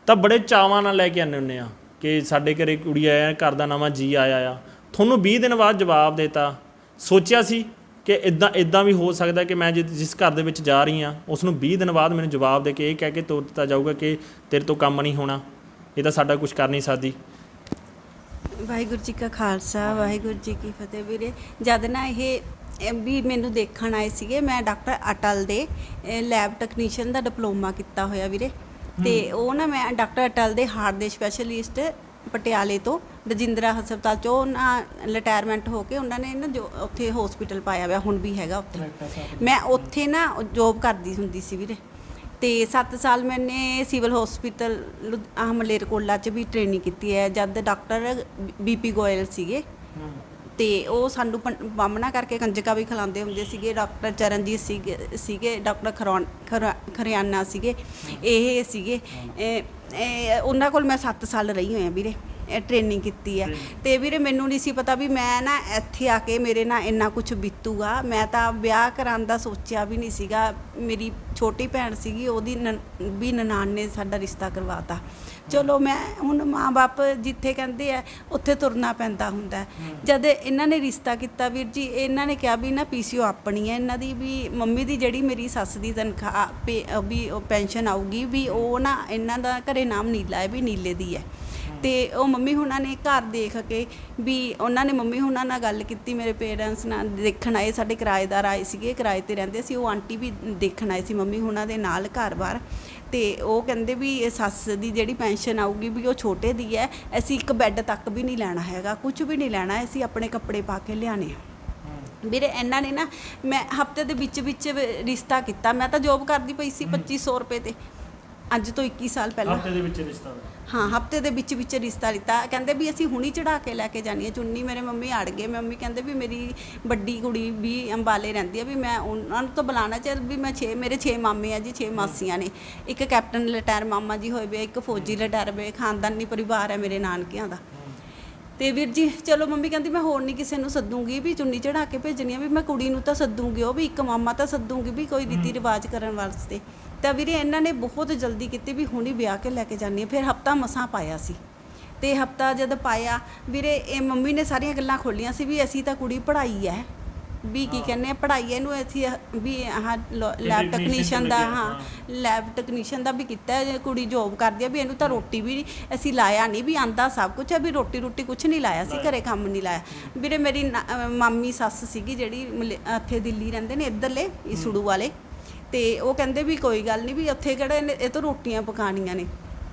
ਤਾਂ ਬੜੇ ਚਾਵਾਂ ਨਾਲ ਲੈ ਕੇ ਆਉਂਦੇ ਹੁੰਦੇ ਆ ਕਿ ਸਾਡੇ ਘਰੇ ਕੁੜੀ ਆਇਆ, ਘਰ ਦਾ ਨਵਾਂ ਜੀ ਆਇਆ ਆ, ਤੁਹਾਨੂੰ 20 ਦਿਨ ਬਾਅਦ ਜਵਾਬ ਦੇਤਾ। ਸੋਚਿਆ ਸੀ ਕਿ ਇਦਾਂ ਵੀ ਹੋ ਸਕਦਾ ਕਿ ਮੈਂ ਜਿਸ ਘਰ ਦੇ ਵਿੱਚ ਜਾ ਰਹੀ ਹਾਂ ਉਸ ਨੂੰ 20 ਦਿਨ ਬਾਅਦ ਮੈਨੂੰ ਜਵਾਬ ਦੇ ਕੇ ਇਹ ਕਹਿ ਕੇ ਤੋਰ ਦਿੱਤਾ ਜਾਊਗਾ ਕਿ ਤੇਰੇ ਤੋਂ ਕੰਮ ਨਹੀਂ ਹੋਣਾ, ਇਹ ਤਾਂ ਸਾਡਾ ਕੁਝ ਕਰ ਨਹੀਂ ਸਕਦੀ। ਵਾਹਿਗੁਰੂ ਜੀ ਕਾ ਖਾਲਸਾ, ਵਾਹਿਗੁਰੂ ਜੀ ਕੀ ਫਤਿਹ। ਵੀਰੇ ਜਦ ਨਾ ਇਹ ਵੀ ਮੈਨੂੰ ਦੇਖਣ ਆਏ ਸੀਗੇ, ਮੈਂ ਡਾਕਟਰ ਅਟਲ ਦੇ ਲੈਬ ਟੈਕਨੀਸ਼ੀਅਨ ਦਾ ਡਿਪਲੋਮਾ ਕੀਤਾ ਹੋਇਆ ਵੀਰੇ, ਤੇ ਉਹ ਨਾ ਮੈਂ ਡਾਕਟਰ ਅਟਲ ਦੇ ਹਾਰਟ ਦੇ ਸਪੈਸ਼ਲਿਸਟ ਪਟਿਆਲੇ ਤੋਂ ਰਜਿੰਦਰਾ ਹਸਪਤਾਲ ਚੋਂ ਨਾ ਰਿਟਾਇਰਮੈਂਟ ਹੋ ਕੇ ਉਹਨਾਂ ਨੇ ਨਾ ਜੋ ਉੱਥੇ ਹਸਪੀਟਲ ਪਾਇਆ ਹੋਇਆ, ਹੁਣ ਵੀ ਹੈਗਾ ਉੱਥੇ। ਮੈਂ ਉੱਥੇ ਨਾ ਜੋਬ ਕਰਦੀ ਹੁੰਦੀ ਸੀ ਵੀਰੇ, ਤੇ 7 ਸਾਲ ਮੈਨੇ ਸਿਵਲ ਹਸਪੀਟਲ ਮਲੇਰਕੋਟਲਾ 'ਚ ਵੀ ਟ੍ਰੇਨਿੰਗ ਕੀਤੀ ਹੈ। ਜਦ ਡਾਕਟਰ ਬੀਪੀ ਗੋਇਲ ਸੀਗੇ ਤੇ ਉਹ ਸਾਨੂੰ ਬਾਹਮਣਾ ਕਰਕੇ ਕੰਜਕਾਂ ਵੀ ਖਿਲਾਉਂਦੇ ਹੁੰਦੇ ਸੀਗੇ। ਡਾਕਟਰ ਚਰਨਜੀਤ ਸੀਗੇ, ਡਾਕਟਰ ਖਰਿਆਨਾ ਸੀਗੇ, ਇਹ ਸੀਗੇ। ਉਹਨਾਂ ਕੋਲ ਮੈਂ 7 ਸਾਲ ਰਹੀ ਹੋਈ ਹਾਂ ਵੀਰੇ, ਟ੍ਰੇਨਿੰਗ ਕੀਤੀ ਹੈ। ਤੇ ਵੀਰੇ ਮੈਨੂੰ ਨਹੀਂ ਸੀ ਪਤਾ ਵੀ ਮੈਂ ਨਾ ਇੱਥੇ ਆ ਕੇ ਮੇਰੇ ਨਾਲ ਇੰਨਾ ਕੁਝ ਬੀਤੂਗਾ। ਮੈਂ ਤਾਂ ਵਿਆਹ ਕਰਾਉਣ ਦਾ ਸੋਚਿਆ ਵੀ ਨਹੀਂ ਸੀਗਾ। ਮੇਰੀ ਛੋਟੀ ਭੈਣ ਸੀਗੀ, ਉਹਦੀ ਵੀ ਨਨਾਣ ਨੇ ਸਾਡਾ ਰਿਸ਼ਤਾ ਕਰਵਾਤਾ। ਚਲੋ ਮੈਂ ਹੁਣ ਮਾਂ-ਬਾਪ ਜਿੱਥੇ ਕਹਿੰਦੇ ਆ ਉੱਥੇ ਤੁਰਨਾ ਪੈਂਦਾ ਹੁੰਦਾ। ਜਦ ਇਹਨਾਂ ਨੇ ਰਿਸ਼ਤਾ ਕੀਤਾ ਵੀਰ ਜੀ, ਇਹਨਾਂ ਨੇ ਕਿਹਾ ਵੀ ਨਾ ਪੀਸੀਓ ਆਪਣੀ ਹੈ ਇਹਨਾਂ ਦੀ, ਵੀ ਮੰਮੀ ਦੀ ਜਿਹੜੀ ਮੇਰੀ ਸੱਸ ਦੀ ਤਨਖਾਹ ਵੀ ਪੈਨਸ਼ਨ ਆਊਗੀ, ਵੀ ਉਹ ਨਾ ਇਹਨਾਂ ਦਾ ਘਰੇ ਨਾਮ ਨੀਲਾ ਹੈ, ਵੀ ਨੀਲੇ ਦੀ ਹੈ। ਤੇ ਉਹ ਮੰਮੀ ਹੁਣਾਂ ਨੇ ਘਰ ਦੇਖ ਕੇ ਵੀ ਉਹਨਾਂ ਨੇ ਮੰਮੀ ਹੁਣਾਂ ਨਾਲ ਗੱਲ ਕੀਤੀ, ਮੇਰੇ ਪੇਰੈਂਟਸ ਨਾਲ ਦੇਖਣ ਆਏ, ਸਾਡੇ ਕਿਰਾਏਦਾਰ ਆਏ ਸੀਗੇ, ਕਿਰਾਏ ਤੇ ਰਹਿੰਦੇ ਸੀ, ਉਹ ਆਂਟੀ ਵੀ ਦੇਖਣ ਆਏ ਸੀ ਮੰਮੀ ਹੁਣਾਂ ਦੇ ਨਾਲ ਘਰ-ਬਾਰ। ਤੇ ਉਹ ਕਹਿੰਦੇ ਵੀ ਇਹ ਸੱਸ ਦੀ ਜਿਹੜੀ ਪੈਨਸ਼ਨ ਆਊਗੀ ਵੀ ਉਹ ਛੋਟੇ ਦੀ ਹੈ, ਅਸੀਂ ਇੱਕ ਬੈੱਡ ਤੱਕ ਵੀ ਨਹੀਂ ਲੈਣਾ ਹੈਗਾ, ਕੁਝ ਵੀ ਨਹੀਂ ਲੈਣਾ, ਅਸੀਂ ਆਪਣੇ ਕੱਪੜੇ ਪਾ ਕੇ ਲਿਆਣੇ ਆ। ਵੀਰੇ ਇਹਨਾਂ ਨੇ ਨਾ ਮੈਂ ਹਫਤੇ ਦੇ ਵਿੱਚ ਰਿਸ਼ਤਾ ਕੀਤਾ। ਮੈਂ ਤਾਂ ਜੋਬ ਕਰਦੀ ਪਈ ਸੀ 2500 ਰੁਪਏ ਤੇ, ਅੱਜ ਤੋਂ 21 ਸਾਲ ਪਹਿਲਾਂ। ਹਫ਼ਤੇ ਦੇ ਵਿੱਚ ਰਿਸ਼ਤਾ? ਹਾਂ, ਹਫਤੇ ਦੇ ਵਿੱਚ ਰਿਸ਼ਤਾ ਲਿੱਤਾ। ਕਹਿੰਦੇ ਵੀ ਅਸੀਂ ਹੁਣੀ ਚੜਾ ਕੇ ਲੈ ਕੇ ਜਾਣੀ ਹੈ ਚੁੰਨੀ। ਮੇਰੇ ਮੰਮੀ ਅੜ ਗਏ। ਮੰਮੀ ਕਹਿੰਦੇ ਵੀ ਮੇਰੀ ਵੱਡੀ ਕੁੜੀ ਵੀ ਅੰਬਾਲੇ ਰਹਿੰਦੀ ਹੈ, ਵੀ ਮੈਂ ਉਹਨਾਂ ਨੂੰ ਤਾਂ ਬੁਲਾਉਣਾ ਚਾਹੀਦਾ, ਵੀ ਮੈਂ ਮੇਰੇ 6 ਮਾਮੇ ਆ ਜੀ, 6 ਮਾਸੀਆਂ ਨੇ, ਇੱਕ ਕੈਪਟਨ ਰਿਟਾਇਰ ਮਾਮਾ ਜੀ ਹੋਏ ਵੇ, ਇੱਕ ਫੌਜੀ ਰਿਟਾਇਰ ਵੇ, ਖਾਨਦਾਨੀ ਪਰਿਵਾਰ ਹੈ ਮੇਰੇ ਨਾਨਕਿਆਂ ਦਾ। ਤੇ ਵੀਰ ਜੀ ਚਲੋ ਮੰਮੀ ਕਹਿੰਦੀ ਮੈਂ ਹੋਰ ਨਹੀਂ ਕਿਸੇ ਨੂੰ ਸੱਦੂਗੀ, ਵੀ ਚੁੰਨੀ ਚੜਾ ਕੇ ਭੇਜਣੀ ਆ, ਵੀ ਮੈਂ ਕੁੜੀ ਨੂੰ ਤਾਂ ਸੱਦੂਗੀ, ਉਹ ਵੀ ਇੱਕ ਮਾਮਾ ਤਾਂ ਸੱਦੂਗੀ ਵੀ ਕੋਈ ਰੀਤੀ ਰਿਵਾਜ ਕਰਨ ਵਾਸਤੇ। ਤਾਂ ਵੀਰੇ ਇਹਨਾਂ ਨੇ ਬਹੁਤ ਜਲਦੀ ਕੀਤੀ ਵੀ ਹੁਣੀ ਵਿਆਹ ਕੇ ਲੈ ਕੇ ਜਾਣੀ ਹੈ। ਫਿਰ ਹਫਤਾ ਮਸਾਂ ਪਾਇਆ ਸੀ, ਤੇ ਹਫਤਾ ਜਦ ਪਾਇਆ ਵੀਰੇ ਇਹ ਮੰਮੀ ਨੇ ਸਾਰੀਆਂ ਗੱਲਾਂ ਖੋਲੀਆਂ ਸੀ ਵੀ ਅਸੀਂ ਤਾਂ ਕੁੜੀ ਪੜ੍ਹਾਈ ਹੈ, ਵੀ ਕੀ ਕਹਿੰਦੇ ਆ ਪੜ੍ਹਾਈ ਇਹਨੂੰ ਅਸੀਂ ਵੀ ਲੈਬ ਟੈਕਨੀਸ਼ੀਅਨ ਦਾ, ਲੈਬ ਟੈਕਨੀਸ਼ੀਅਨ ਦਾ ਵੀ ਕੀਤਾ। ਕੁੜੀ ਜੋਬ ਕਰਦੀ ਆ, ਵੀ ਇਹਨੂੰ ਤਾਂ ਰੋਟੀ ਵੀ ਅਸੀਂ ਲਾਇਆ ਨਹੀਂ, ਵੀ ਆਂਦਾ ਸਭ ਕੁਛ ਹੈ, ਵੀ ਰੋਟੀ ਕੁਛ ਨਹੀਂ ਲਾਇਆ ਸੀ, ਘਰੇ ਕੰਮ ਨਹੀਂ ਲਾਇਆ। ਵੀਰੇ ਮੇਰੀ ਮਾਮੀ ਸੱਸ ਸੀਗੀ ਜਿਹੜੀ ਇੱਥੇ ਦਿੱਲੀ ਰਹਿੰਦੇ ਨੇ, ਇੱਧਰਲੇ ਈਸੜੂ ਵਾਲੇ, ਤੇ ਉਹ ਕਹਿੰਦੇ ਵੀ ਕੋਈ ਗੱਲ ਨਹੀਂ, ਵੀ ਉੱਥੇ ਕਿਹੜਾ ਇਹ ਤੋਂ ਰੋਟੀਆਂ ਪਕਾਉਣੀਆਂ ਨੇ।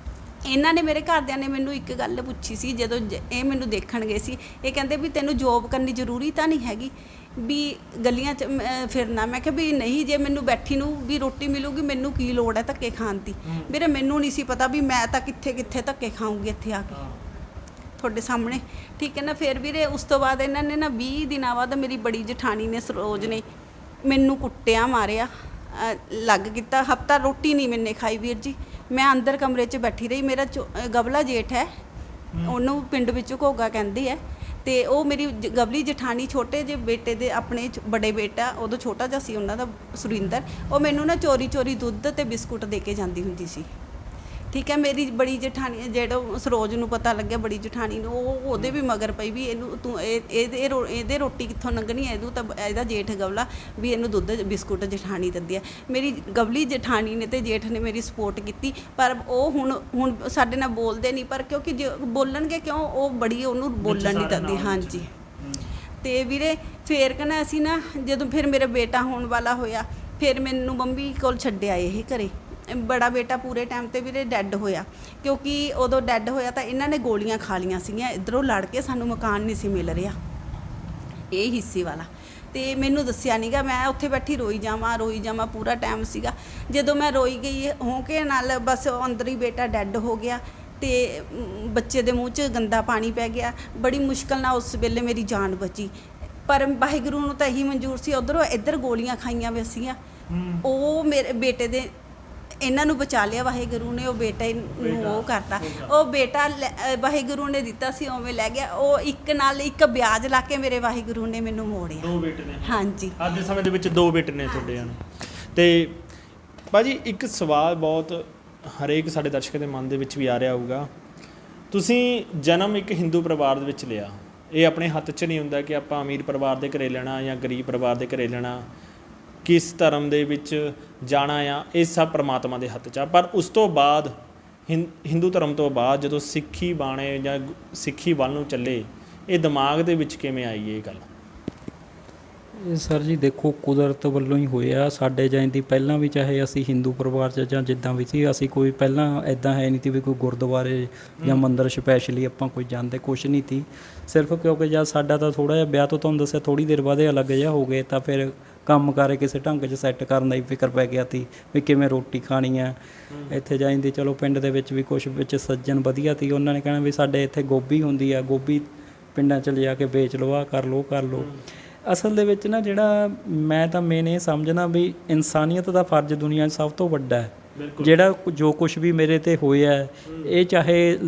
ਇਹਨਾਂ ਨੇ ਮੇਰੇ ਘਰਦਿਆਂ ਨੇ ਮੈਨੂੰ ਇੱਕ ਗੱਲ ਪੁੱਛੀ ਸੀ ਜਦੋਂ ਇਹ ਮੈਨੂੰ ਦੇਖਣ ਗਏ ਸੀ, ਇਹ ਕਹਿੰਦੇ ਵੀ ਤੈਨੂੰ ਜੋਬ ਕਰਨੀ ਜ਼ਰੂਰੀ ਤਾਂ ਨਹੀਂ ਹੈਗੀ, ਵੀ ਗਲੀਆਂ 'ਚ ਫਿਰਨਾ। ਮੈਂ ਕਿਹਾ ਵੀ ਨਹੀਂ, ਜੇ ਮੈਨੂੰ ਬੈਠੀ ਨੂੰ ਵੀ ਰੋਟੀ ਮਿਲੂਗੀ ਮੈਨੂੰ ਕੀ ਲੋੜ ਹੈ ਧੱਕੇ ਖਾਣ ਦੀ। ਵੀਰੇ ਮੈਨੂੰ ਨਹੀਂ ਸੀ ਪਤਾ ਵੀ ਮੈਂ ਤਾਂ ਕਿੱਥੇ ਧੱਕੇ ਖਾਊਂਗੀ ਇੱਥੇ ਆ ਕੇ ਤੁਹਾਡੇ ਸਾਹਮਣੇ, ਠੀਕ ਹੈ ਨਾ। ਫਿਰ ਵੀਰੇ ਉਸ ਤੋਂ ਬਾਅਦ ਇਹਨਾਂ ਨੇ ਨਾ 20 ਦਿਨਾਂ ਬਾਅਦ ਮੇਰੀ ਬੜੀ ਜਠਾਣੀ ਨੇ ਸਰੋਜ ਨੇ ਮੈਨੂੰ ਕੁੱਟਿਆ, ਮਾਰਿਆ, ਲੱਗ ਕੀਤਾ। ਹਫਤਾ ਰੋਟੀ ਨਹੀਂ ਮੈਨੇ ਖਾਈ ਵੀਰ ਜੀ। ਮੈਂ ਅੰਦਰ ਕਮਰੇ 'ਚ ਬੈਠੀ ਰਹੀ। ਮੇਰਾ ਗਵਲਾ ਜੇਠ ਹੈ, ਉਹਨੂੰ ਪਿੰਡ ਵਿੱਚ ਘੋਗਾ ਕਹਿੰਦੇ ਹੈ, ਤੇ ਉਹ ਮੇਰੀ ਗਵਲੀ ਜਠਾਣੀ ਛੋਟੇ ਜਿਹੇ ਬੇਟੇ ਦੇ ਆਪਣੇ ਬੜੇ ਬੇਟਾ ਉਦੋਂ ਛੋਟਾ ਜਿਹਾ ਸੀ ਉਹਨਾਂ ਦਾ ਸੁਰਿੰਦਰ, ਉਹ ਮੈਨੂੰ ਨਾ ਚੋਰੀ ਦੁੱਧ ਤੇ ਬਿਸਕੁਟ ਦੇ ਕੇ ਜਾਂਦੀ ਹੁੰਦੀ ਸੀ, ਠੀਕ ਹੈ। ਮੇਰੀ ਬੜੀ ਜਠਾਣੀ ਜਿਹੜਾ ਸਰੋਜ ਨੂੰ ਪਤਾ ਲੱਗਿਆ, ਬੜੀ ਜਠਾਣੀ ਨੂੰ, ਉਹਦੇ ਵੀ ਮਗਰ ਪਈ ਵੀ ਇਹਨੂੰ ਤੂੰ ਇਹਦੇ ਰੋਟੀ ਕਿੱਥੋਂ ਲੰਘਣੀ ਹੈ, ਇਹਨੂੰ ਤਾਂ ਇਹਦਾ ਜੇਠ ਗਵਲਾ ਵੀ ਇਹਨੂੰ ਦੁੱਧ ਬਿਸਕੁਟ ਜਠਾਣੀ ਦਿੰਦੀ ਹੈ। ਮੇਰੀ ਗਵਲੀ ਜਠਾਣੀ ਨੇ ਤੇ ਜੇਠ ਨੇ ਮੇਰੀ ਸਪੋਰਟ ਕੀਤੀ, ਪਰ ਉਹ ਹੁਣ ਸਾਡੇ ਨਾਲ ਬੋਲਦੇ ਨਹੀਂ, ਪਰ ਕਿਉਂਕਿ ਬੋਲਣਗੇ ਕਿਉਂ, ਉਹ ਬੜੀ ਉਹਨੂੰ ਬੋਲਣ ਨਹੀਂ ਦਿੰਦੀ। ਹਾਂਜੀ। ਤੇ ਵੀਰੇ ਫੇਰ ਕਹਿੰਦਾ ਅਸੀਂ ਨਾ ਜਦੋਂ ਫਿਰ ਮੇਰਾ ਬੇਟਾ ਹੋਣ ਵਾਲਾ ਹੋਇਆ, ਫਿਰ ਮੈਨੂੰ ਮੰਮੀ ਕੋਲ ਛੱਡਿਆ ਇਹ ਘਰੇ। ਬੜਾ ਬੇਟਾ ਪੂਰੇ ਟਾਈਮ ਤੇ ਵੀਰੇ ਡੈੱਡ ਹੋਇਆ, ਕਿਉਂਕਿ ਉਦੋਂ ਡੈੱਡ ਹੋਇਆ ਤਾਂ ਇਹਨਾਂ ਨੇ ਗੋਲੀਆਂ ਖਾ ਲਈਆਂ ਸੀਗੀਆਂ, ਇੱਧਰੋਂ ਲੜ ਕੇ ਸਾਨੂੰ ਮਕਾਨ ਨਹੀਂ ਸੀ ਮਿਲ ਰਿਹਾ ਇਹ ਹਿੱਸੇ ਵਾਲਾ, ਤੇ ਮੈਨੂੰ ਦੱਸਿਆ ਨਹੀਂਗਾ। ਮੈਂ ਉੱਥੇ ਬੈਠੀ ਰੋਈ ਜਾਵਾਂ ਪੂਰਾ ਟਾਈਮ ਸੀਗਾ। ਜਦੋਂ ਮੈਂ ਰੋਈ ਗਈ ਹੋਂਕੇ ਨਾਲ, ਬਸ ਅੰਦਰ ਹੀ ਬੇਟਾ ਡੈੱਡ ਹੋ ਗਿਆ, ਤੇ ਬੱਚੇ ਦੇ ਮੂੰਹ 'ਚ ਗੰਦਾ ਪਾਣੀ ਪੈ ਗਿਆ। ਬੜੀ ਮੁਸ਼ਕਲ ਨਾਲ ਉਸ ਵੇਲੇ ਮੇਰੀ ਜਾਨ ਬਚੀ, ਪਰ ਵਾਹਿਗੁਰੂ ਨੂੰ ਤਾਂ ਇਹੀ ਮਨਜ਼ੂਰ ਸੀ। ਉੱਧਰੋਂ ਇੱਧਰ ਗੋਲੀਆਂ ਖਾਈਆਂ ਵੀ ਸੀਗੀਆਂ, ਉਹ ਮੇਰੇ ਬੇਟੇ ਦੇ ਇਹਨਾਂ ਨੂੰ ਬਚਾ ਲਿਆ ਵਾਹਿਗੁਰੂ ਨੇ। ਉਹ ਬੇਟੇ ਨੂੰ ਉਹ ਕਰਤਾ, ਉਹ ਬੇਟਾ ਵਾਹਿਗੁਰੂ ਨੇ ਦਿੱਤਾ ਸੀ ਉਵੇਂ ਲੈ ਗਿਆ। ਉਹ ਇੱਕ ਨਾਲ ਇੱਕ ਵਿਆਜ ਲਾ ਕੇ ਮੇਰੇ ਵਾਹਿਗੁਰੂ ਨੇ ਮੈਨੂੰ ਮੋੜਿਆ। 2 ਬੇਟੇ ਨੇ? ਹਾਂਜੀ, ਅੱਜ ਦੇ ਸਮੇਂ ਦੇ ਵਿੱਚ 2 ਬੇਟੇ ਨੇ ਤੁਹਾਡੇ ਹਨ। ਤੇ ਭਾਜੀ ਇੱਕ ਸਵਾਲ ਬਹੁਤ ਹਰੇਕ ਸਾਡੇ ਦਰਸ਼ਕ ਦੇ ਮਨ ਦੇ ਵਿੱਚ ਵੀ ਆ ਰਿਹਾ ਹੋਊਗਾ ਤੁਸੀਂ ਜਨਮ ਇੱਕ ਹਿੰਦੂ ਪਰਿਵਾਰ ਦੇ ਵਿੱਚ ਲਿਆ, ਇਹ ਆਪਣੇ ਹੱਥ 'ਚ ਨਹੀਂ ਹੁੰਦਾ ਕਿ ਆਪਾਂ ਅਮੀਰ ਪਰਿਵਾਰ ਦੇ ਘਰੇ ਲੈਣਾ ਜਾਂ ਗਰੀਬ ਪਰਿਵਾਰ ਦੇ ਘਰੇ ਲੈਣਾ, ਕਿਸ ਧਰਮ ਦੇ ਵਿੱਚ ਜਾਣਾ ਆ, ਇਹ ਸਭ ਪਰਮਾਤਮਾ ਦੇ ਹੱਥ 'ਚ ਆ। ਪਰ ਉਸ ਤੋਂ ਬਾਅਦ ਹਿੰਦੂ ਧਰਮ ਤੋਂ ਬਾਅਦ ਜਦੋਂ ਸਿੱਖੀ ਬਾਣੇ ਜਾਂ ਸਿੱਖੀ ਵੱਲ ਨੂੰ ਚੱਲੇ, ਇਹ ਦਿਮਾਗ ਦੇ ਵਿੱਚ ਕਿਵੇਂ ਆਈ ਇਹ ਗੱਲ? ਇਹ ਸਰ ਜੀ ਦੇਖੋ ਕੁਦਰਤ ਵੱਲੋਂ ਹੀ ਹੋਇਆ। ਸਾਡੇ ਜਾਂਦੀ ਪਹਿਲਾਂ ਵੀ ਚਾਹੇ ਅਸੀਂ ਹਿੰਦੂ ਪਰਿਵਾਰ 'ਚ ਜਾਂ ਜਿੱਦਾਂ ਵੀ ਸੀ, ਅਸੀਂ ਕੋਈ ਪਹਿਲਾਂ ਐਦਾਂ ਹੈ ਨਹੀਂ ਸੀ ਵੀ ਕੋਈ ਗੁਰਦੁਆਰੇ ਜਾਂ ਮੰਦਿਰ ਸਪੈਸ਼ਲੀ ਆਪਾਂ ਕੋਈ ਜਾਂਦੇ, ਕੁਛ ਨਹੀਂ ਸੀ। ਸਿਰਫ ਕਿਉਂਕਿ ਜਦ ਸਾਡਾ ਤਾਂ ਥੋੜ੍ਹਾ ਜਿਹਾ ਵਿਆਹ ਤੋਂ ਤੁਹਾਨੂੰ ਦੱਸਿਆ ਥੋੜ੍ਹੀ ਦੇਰ ਬਾਅਦ ਇਹ ਅਲੱਗ ਜਿਹਾ ਹੋ ਗਏ, ਤਾਂ ਫਿਰ ਕੰਮ ਕਾਰੇ ਕਿਸੇ ਢੰਗ 'ਚ ਸੈੱਟ ਕਰਨ ਦਾ ਹੀ ਫਿਕਰ ਪੈ ਗਿਆ ਸੀ ਵੀ ਕਿਵੇਂ ਰੋਟੀ ਖਾਣੀ ਆ। ਇੱਥੇ ਜਾਂਦੀ ਚਲੋ ਪਿੰਡ ਦੇ ਵਿੱਚ ਵੀ ਕੁਛ ਵਿੱਚ ਸੱਜਣ ਵਧੀਆ ਸੀ, ਉਹਨਾਂ ਨੇ ਕਹਿਣਾ ਵੀ ਸਾਡੇ ਇੱਥੇ ਗੋਭੀ ਹੁੰਦੀ ਆ, ਗੋਭੀ ਪਿੰਡਾਂ 'ਚ ਲਿਜਾ ਕੇ ਵੇਚ ਲਓ, ਆਹ ਕਰ ਲਓ ਕਰ ਲਓ। ਅਸਲ ਦੇ ਵਿੱਚ ਨਾ ਜਿਹੜਾ ਮੈਂ ਤਾਂ ਮੇਨ ਇਹ ਸਮਝਣਾ ਵੀ ਇਨਸਾਨੀਅਤ ਦਾ ਫਰਜ਼ ਦੁਨੀਆ 'ਚ ਸਭ ਤੋਂ ਵੱਡਾ ਹੈ। ਜਿਹੜਾ ਜੋ ਕੁਛ ਵੀ ਮੇਰੇ ਤੇ ਹੋਇਆ, ਇਹ ਚਾਹੇ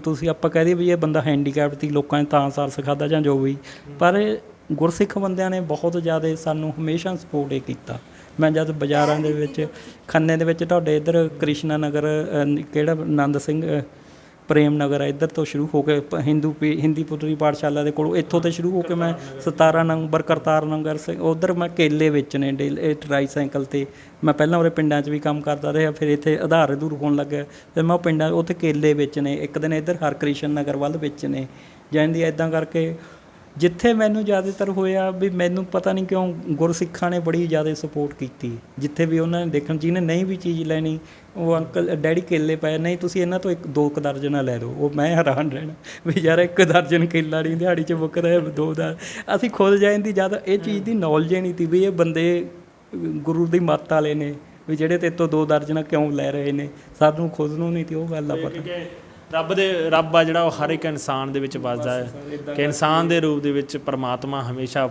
ਤੁਸੀਂ ਆਪਾਂ ਕਹਿ ਦਈਏ ਵੀ ਇਹ ਬੰਦਾ ਹੈਂਡੀਕੈਪਟ ਸੀ, ਲੋਕਾਂ ਨੇ ਤਾਂ ਸਾਰ ਸਿਖਾਦਾ ਜਾਂ ਜੋ ਵੀ, ਪਰ ਗੁਰਸਿੱਖ ਬੰਦਿਆਂ ਨੇ ਬਹੁਤ ਜ਼ਿਆਦਾ ਸਾਨੂੰ ਹਮੇਸ਼ਾ ਸਪੋਰਟ ਇਹ ਕੀਤਾ। ਮੈਂ ਜਦ ਬਾਜ਼ਾਰਾਂ ਦੇ ਵਿੱਚ ਖੰਨੇ ਦੇ ਵਿੱਚ ਤੁਹਾਡੇ ਇੱਧਰ ਕ੍ਰਿਸ਼ਨਾ ਨਗਰ ਕਿਹੜਾ ਆਨੰਦ ਸਿੰਘ ਪ੍ਰੇਮ ਨਗਰ ਹੈ, ਇੱਧਰ ਤੋਂ ਸ਼ੁਰੂ ਹੋ ਕੇ ਹਿੰਦੀ ਪੁੱਤਰੀ ਪਾਠਸ਼ਾਲਾ ਦੇ ਕੋਲ, ਇੱਥੋਂ ਤੋਂ ਸ਼ੁਰੂ ਹੋ ਕੇ ਮੈਂ 17 ਨੰਬਰ ਕਰਤਾਰ ਨਗਰ ਉੱਧਰ ਮੈਂ ਕੇਲੇ ਵੇਚਣੇ ਇਹ ਟਰਾਈਸਾਈਕਲ 'ਤੇ। ਮੈਂ ਪਹਿਲਾਂ ਉਰੇ ਪਿੰਡਾਂ 'ਚ ਵੀ ਕੰਮ ਕਰਦਾ ਰਿਹਾ, ਫਿਰ ਇੱਥੇ ਆਧਾਰ ਅਧੂਰ ਹੋਣ ਲੱਗਿਆ, ਫਿਰ ਮੈਂ ਉਹ ਪਿੰਡਾਂ ਉੱਥੇ ਕੇਲੇ ਵੇਚਣੇ, ਇੱਕ ਦਿਨ ਇੱਧਰ ਹਰਕ੍ਰਿਸ਼ਨ ਨਗਰ ਵੱਲ ਵੇਚਣੇ ਜਾਂਦੀ। ਇੱਦਾਂ ਕਰਕੇ ਜਿੱਥੇ ਮੈਨੂੰ ਜ਼ਿਆਦਾਤਰ ਹੋਇਆ ਵੀ ਮੈਨੂੰ ਪਤਾ ਨਹੀਂ ਕਿਉਂ ਗੁਰਸਿੱਖਾਂ ਨੇ ਬੜੀ ਜ਼ਿਆਦਾ ਸਪੋਰਟ ਕੀਤੀ। ਜਿੱਥੇ ਵੀ ਉਹਨਾਂ ਨੇ ਦੇਖਣ, ਜਿਹਨੇ ਨਹੀਂ ਵੀ ਚੀਜ਼ ਲੈਣੀ, ਉਹ ਅੰਕਲ ਡੈਡੀ ਕੇਲੇ ਪਏ, ਨਹੀਂ ਤੁਸੀਂ ਇਹਨਾਂ ਤੋਂ 1-2 ਦਰਜਨਾਂ ਲੈ ਲਓ। ਉਹ ਮੈਂ ਹੈਰਾਨ ਰਹਿਣਾ ਵੀ ਯਾਰ 1 ਦਰਜਨ ਕੇਲਾ ਨਹੀਂ ਦਿਹਾੜੀ 'ਚ ਮੁੱਕਦਾ ਹੈ, 2 ਦਾ ਅਸੀਂ ਖੁਦ ਜਾਂਦੀ ਜ਼ਿਆਦਾ ਇਹ ਚੀਜ਼ ਦੀ ਨੌਲੇਜ ਹੀ ਨਹੀਂ ਸੀ ਵੀ ਇਹ ਬੰਦੇ ਗੁਰੂ ਦੀ ਮੱਤ ਵਾਲੇ ਨੇ, ਵੀ ਜਿਹੜੇ ਤੇ ਤੋਂ 2 ਦਰਜਨਾਂ ਕਿਉਂ ਲੈ ਰਹੇ ਨੇ, ਸਾਨੂੰ ਖੁਦ ਨੂੰ ਨਹੀਂ ਸੀ ਉਹ ਗੱਲ ਦਾ ਪਤਾ। ਰੱਬ ਆ ਜਿਹੜਾ ਉਹ ਹਰ ਇੱਕ ਇਨਸਾਨ ਦੇ ਵਿੱਚ ਵੱਸਦਾ ਹੈ ਕਿ ਇਨਸਾਨ ਦੇ ਰੂਪ ਦੇ ਵਿੱਚ ਪਰਮਾਤਮਾ ਹਮੇਸ਼ਾ